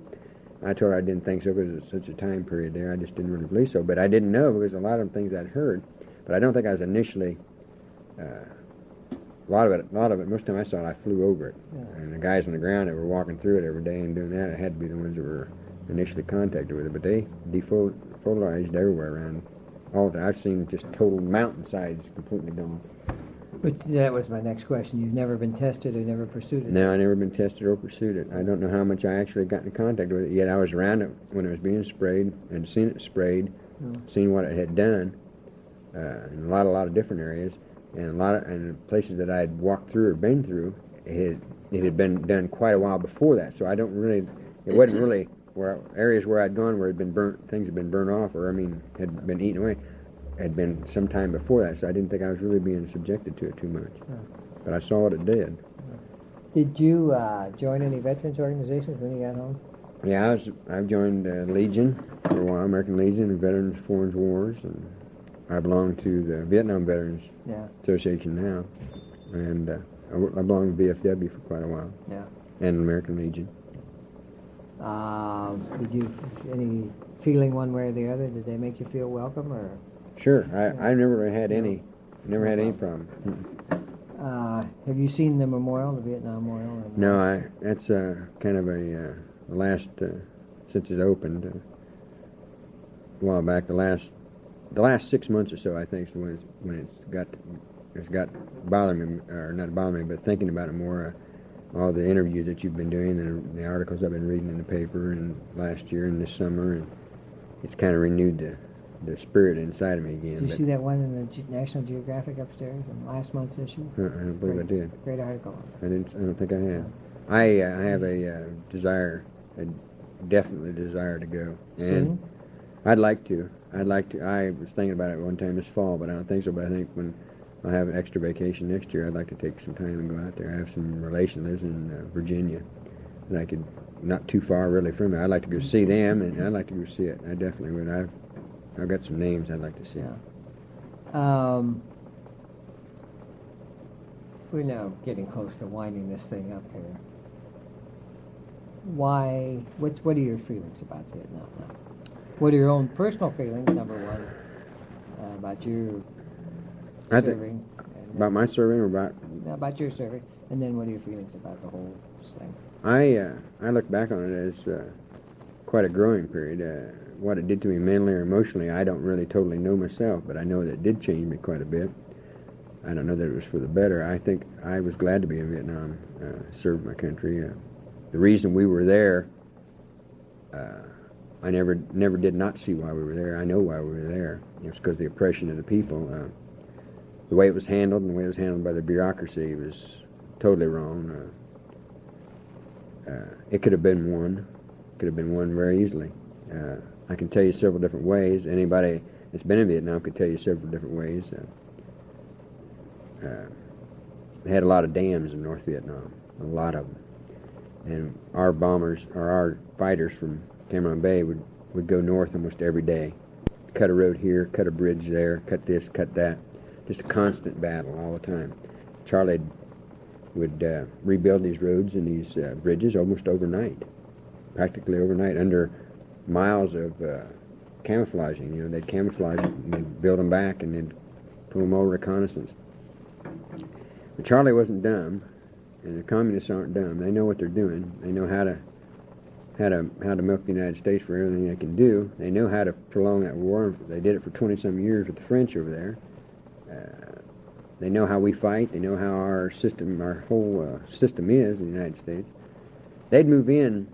I told her I didn't think so, because it's such a time period there. I just didn't really believe so. But I didn't know, because a lot of things I'd heard. But I don't think I was initially. A lot of it. Most of the time I saw it, I flew over it. And the guys on the ground that were walking through it every day and doing that, it had to be the ones that were initially contacted with it. But they defoliarized everywhere around. All the, I've seen just total mountainsides completely gone. But that was my next question. You've never been tested or never pursued it? No, I never been tested or pursued it. I don't know how much I actually got in contact with it, yet I was around it when it was being sprayed, and seen it sprayed, seen what it had done in a lot of different areas, and places that I had walked through or been through, it had been done quite a while before that. So it wasn't really areas where I'd gone where it had been burnt, things had been burnt off, or had been eaten away, had been some time before that. So I didn't think I was really being subjected to it too much. But I saw what it did. Did you join any veterans organizations when you got home? Yeah, I've joined Legion for a while, American Legion and Veterans of Foreign Wars, and I belong to the Vietnam Veterans Association now, and I belonged to VFW for quite a while. And American Legion. Did you any feeling one way or the other? Did they make you feel welcome, or? Sure, I never had any problem. Have you seen the memorial, the Vietnam Memorial? No, that's kind of a last since it opened a while back. The last 6 months or so, I think, is when it's got bothering me, or not bothering me, but thinking about it more. All the interviews that you've been doing, and the articles I've been reading in the paper, and last year and this summer, and it's kind of renewed the spirit inside of me again. Did you see that one in the National Geographic upstairs in last month's issue? I don't believe I did. Great article. I don't think I have. I have a definitely desire to go. And Soon? I'd like to. I was thinking about it one time this fall, but I don't think so. But I think when I have an extra vacation next year, I'd like to take some time and go out there. I have some relation lives in Virginia, and I could, not too far really from it. I'd like to go see them, and I'd like to go see it. I definitely would. I've got some names I'd like to see. We're now getting close to winding this thing up here. What are your feelings about Vietnam now? What are your own personal feelings, number one, about your serving? About my serving, or about your serving, and then what are your feelings about the whole thing? I look back on it as quite a growing period. What it did to me mentally or emotionally, I don't really totally know myself, but I know that it did change me quite a bit. I don't know that it was for the better. I think I was glad to be in Vietnam, serve my country. The reason we were there, I never did not see why we were there. I know why we were there. It was because of the oppression of the people. The way it was handled, and the way it was handled by the bureaucracy, was totally wrong. It could have been won. Could have been won very easily. I can tell you several different ways. Anybody that's been in Vietnam could tell you several different ways. They had a lot of dams in North Vietnam, a lot of them. And our bombers, or our fighters from Cam Bay would go north almost every day. Cut a road here, cut a bridge there, cut this, cut that. Just a constant battle all the time. Charlie would rebuild these roads and these bridges almost overnight, practically overnight, under miles of camouflaging. You know, they'd camouflage it and they'd build them back and they'd put them over reconnaissance. But Charlie wasn't dumb, and the communists aren't dumb. They know what they're doing. They know how to milk the United States for everything they can do. They know how to prolong that war. They did it for 20-some years with the French over there. They know how we fight. They know how our whole system is in the United States. They'd move in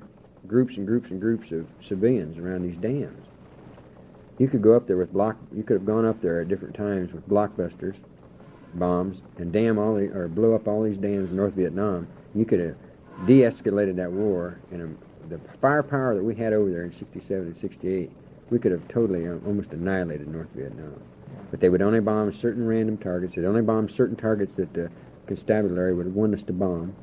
groups and groups and groups of civilians around these dams. You could go up there you could have gone up there at different times with blockbusters, bombs, and blow up all these dams in North Vietnam. You could have de-escalated that war, and the firepower that we had over there in 67 and 68, we could have totally almost annihilated North Vietnam. But they would only bomb certain random targets. They'd only bomb certain targets that the constabulary would want us to bomb.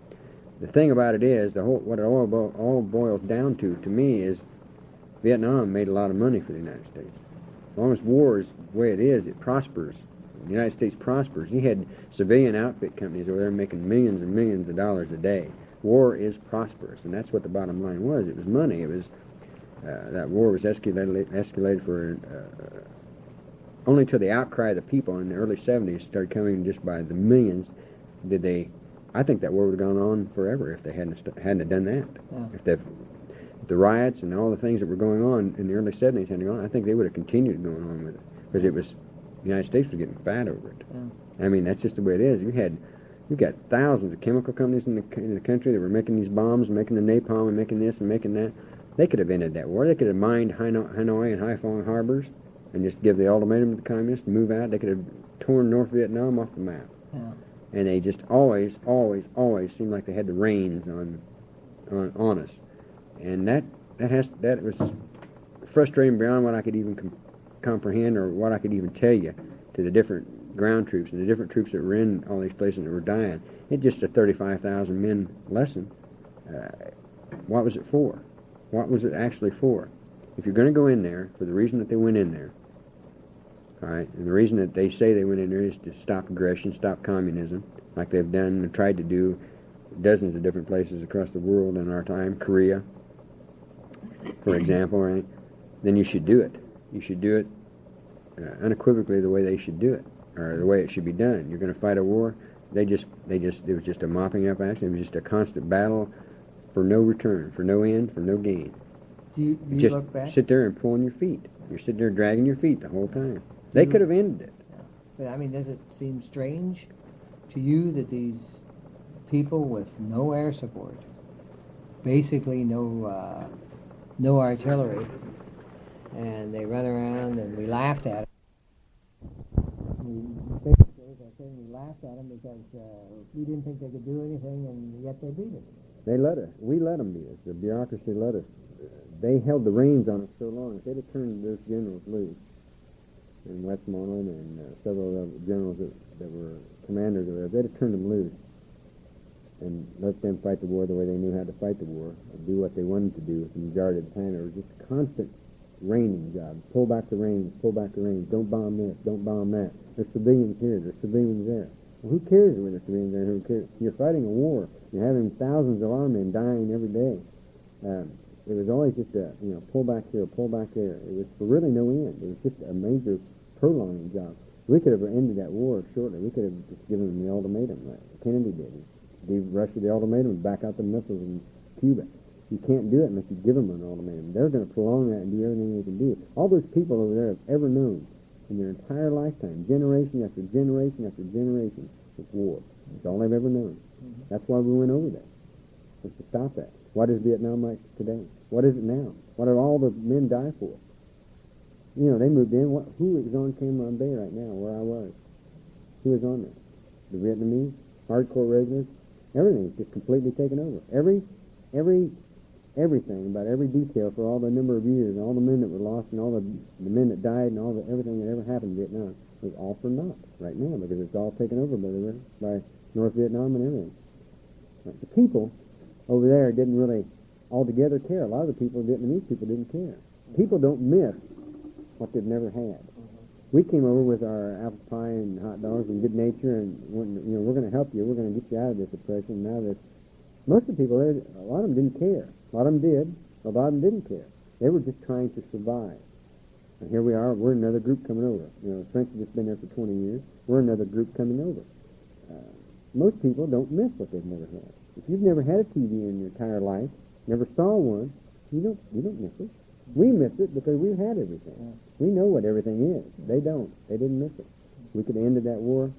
The thing about it is, what it all boils down to me, is Vietnam made a lot of money for the United States. As long as war is the way it is, it prospers. The United States prospers. You had civilian outfit companies over there making millions and millions of dollars a day. War is prosperous, and that's what the bottom line was. It was money. It was that war was escalated for only till the outcry of the people in the early 70s started coming just by the millions. I think that war would have gone on forever if they hadn't done that. Yeah. If the riots and all the things that were going on in the early 70s hadn't gone on, I think they would have continued going on with it, because the United States was getting fat over it. Yeah. I mean, that's just the way it is. You've got thousands of chemical companies in the country that were making these bombs, making the napalm, and making this and making that. They could have ended that war. They could have mined Hanoi and Haiphong harbors and just give the ultimatum to the communists to move out. They could have torn North Vietnam off the map. Yeah. And they just always seemed like they had the reins on us. And that was frustrating beyond what I could even comprehend or what I could even tell you, to the different ground troops and the different troops that were in all these places that were dying. It's just a 35,000 men lesson. What was it for? What was it actually for? If you're going to go in there for the reason that they went in there, all right, and the reason that they say they went in there is to stop aggression, stop communism, like they've done and tried to do dozens of different places across the world in our time, Korea, for example, right? Then you should do it. You should do it unequivocally the way they should do it, or the way it should be done. You're going to fight a war. It was just a mopping up action. It was just a constant battle for no return, for no end, for no gain. Do you just look back? sit there and pull on your feet. You're sitting there dragging your feet the whole time. They could have ended it. Yeah. But I mean, does it seem strange to you that these people with no air support, basically no artillery, and they run around, and we laughed at it. Basically, they're saying we laughed at them because we didn't think they could do anything, and yet they beat us. They let us. We let them beat us. The bureaucracy let us. They held the reins on us so long. If they'd have turned those generals loose, and Westmoreland and several of the generals that were commanders of theirs, they'd have turned them loose and let them fight the war the way they knew how to fight the war, and do what they wanted to do with the majority of the time. It was just a constant reining job. Pull back the reins, don't bomb this, don't bomb that. There's civilians here, there's civilians there. Well, who cares when there's civilians there? Who cares? You're fighting a war. You're having thousands of our men dying every day. It was always just a, pull back here, pull back there. It was for really no end. It was just a major prolonging job. We could have ended that war shortly. We could have just given them the ultimatum, like Kennedy did. Gave Russia the ultimatum and back out the missiles in Cuba. You can't do it unless you give them an ultimatum. They're going to prolong that and do everything they can do. All those people over there have ever known in their entire lifetime, generation after generation after generation, it's war. It's all they've ever known. Mm-hmm. That's why we went over there, was to stop that. What is Vietnam like today? What is it now? What did all the men die for? They moved in. Who is on Cam Ranh Bay right now, where I was? Who is on there? The Vietnamese, hardcore regulars. Everything's just completely taken over. Everything about every detail for all the number of years, and all the men that were lost, and all the men that died, and everything that ever happened in Vietnam was all for naught right now, because it's all taken over by North Vietnam and everything. The people over there didn't really altogether care. A lot of the Vietnamese people didn't care. People don't miss what they've never had. We came over with our apple pie and hot dogs and good nature, and we're going to help you. We're going to get you out of this oppression. Now that most of the people there, a lot of them didn't care. A lot of them did. A lot of them didn't care. They were just trying to survive. And here we are, we're another group coming over. You know, the French have just been there for 20 years. We're another group coming over. Most people don't miss what they've never had. If you've never had a TV in your entire life, never saw one, you don't miss it. We miss it because we've had everything. Yeah. We know what everything is. They don't. They didn't miss it. We could have ended that war.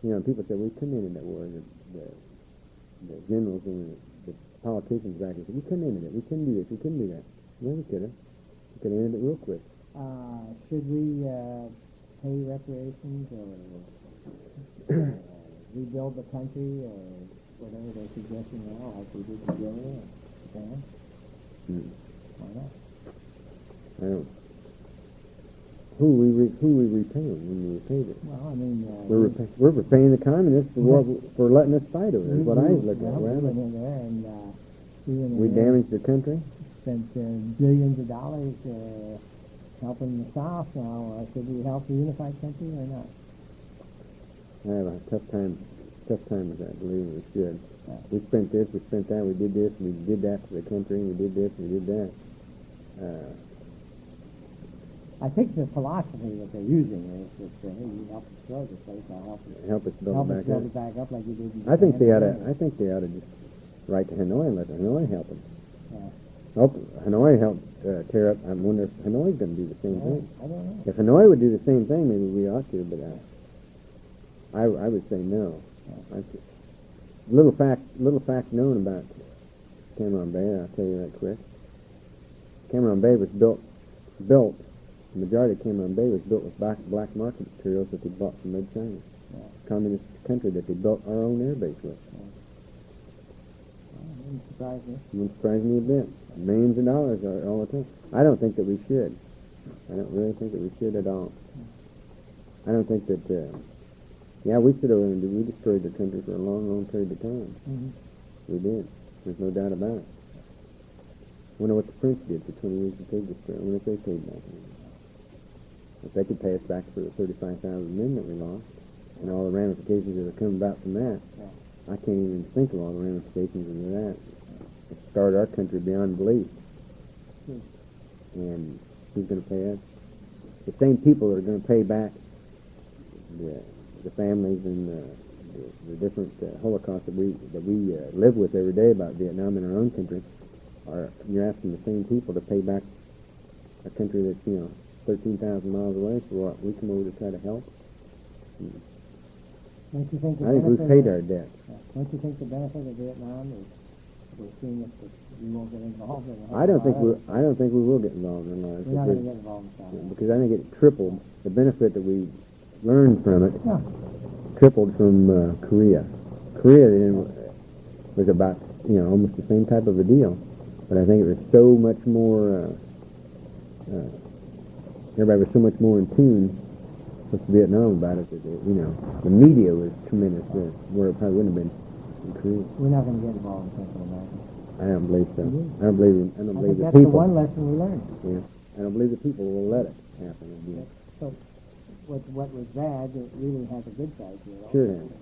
You know, people say we couldn't have ended that war. The generals and the politicians back there said, we couldn't have ended it. We couldn't do this. We couldn't do that. No, we could have. We could have ended it real quick. Should we pay reparations or rebuild the country or whatever they're suggesting now, like we did in Germany or Japan? Why not? I don't. Who we repaying when we repay it? Well, I mean, we're repaying the communists for letting us fight over it. Is what I look at. We went in there and we damaged the country. Spent billions of dollars helping the South. Now, should we help the unified country or not? I have a tough time with that. Believe me, we should. Yeah. We spent this, we spent that, we did this, we did that for the country, and we did this, and we did that. I think the philosophy that they're using is that hey, you help destroy this place, I'll help us build it back up like you did in I think they ought Japan. to. I think they ought to just write to Hanoi and let Hanoi help them. Yeah. Hope Hanoi helped tear up. I wonder if Hanoi's going to do the same thing. I don't know. If Hanoi would do the same thing, maybe we ought to. But I would say no. Yeah. Little fact known about Cameron Bay. I'll tell you that quick. Cameron Bay was built. The majority of Cameron Bay was built with black market materials that they bought from Red China. Yeah. Communist country that they built our own air base with. Wouldn't surprise me. Wouldn't surprise me a bit. Millions of dollars all the time. I don't think that we should. I don't really think that we should at all. I don't think that, we should have, we destroyed the country for a long, long period of time. Mm-hmm. We did. There's no doubt about it. I wonder what the French did for 20 years that they destroyed. I wonder if they paid back. If they could pay us back for the 35,000 men that we lost and all the ramifications that have come about from that, I can't even think of all the ramifications of that. It scarred our country beyond belief. And who's going to pay us? The same people that are going to pay back the families and the different Holocaust that we live with every day about Vietnam in our own country. You're asking the same people to pay back a country that's 13,000 miles away for what we come over to try to help. Don't you think? I think we've paid our debt. Don't you think the benefit of Vietnam is we're seeing that we won't get involved in it? I don't think we will get involved in lives. We're not going to get involved in that. Because I think it tripled the benefit that we learned from it. Yeah. Tripled from Korea. Korea was about almost the same type of a deal, but I think it was so much more. Everybody was so much more in tune with Vietnam about it that the media was tremendous where it probably wouldn't have been in Korea. We're not going to get involved in Central America. I don't believe so. Mm-hmm. I don't believe the that's people. the one lesson we learned. Yeah. I don't believe the people will let it happen again. So, what was bad, it really has a good side to it. Sure has.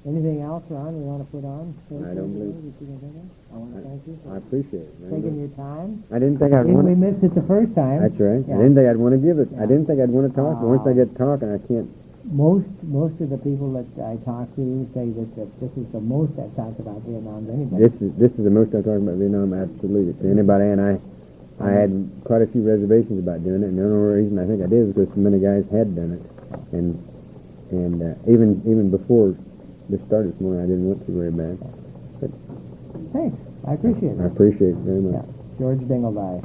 Anything else, Ron, you want to put on? I don't believe. I want to thank you I appreciate it. taking your time. I didn't think I'd want We to. missed it the first time. That's right. Yeah. I didn't think I'd want to give it. Yeah. I didn't think I'd want to talk. But once I get talking, I can't. Most of the people that I talk to say that this is the most I've talked about Vietnam to anybody. This is the most I've talked about Vietnam. Absolutely, to anybody. And I had quite a few reservations about doing it. And the only reason I think I did was because so many guys had done it. And even before this started this morning, I didn't want to very bad. But Thanks. I appreciate it. I appreciate it very much. Yeah. George Dingleby.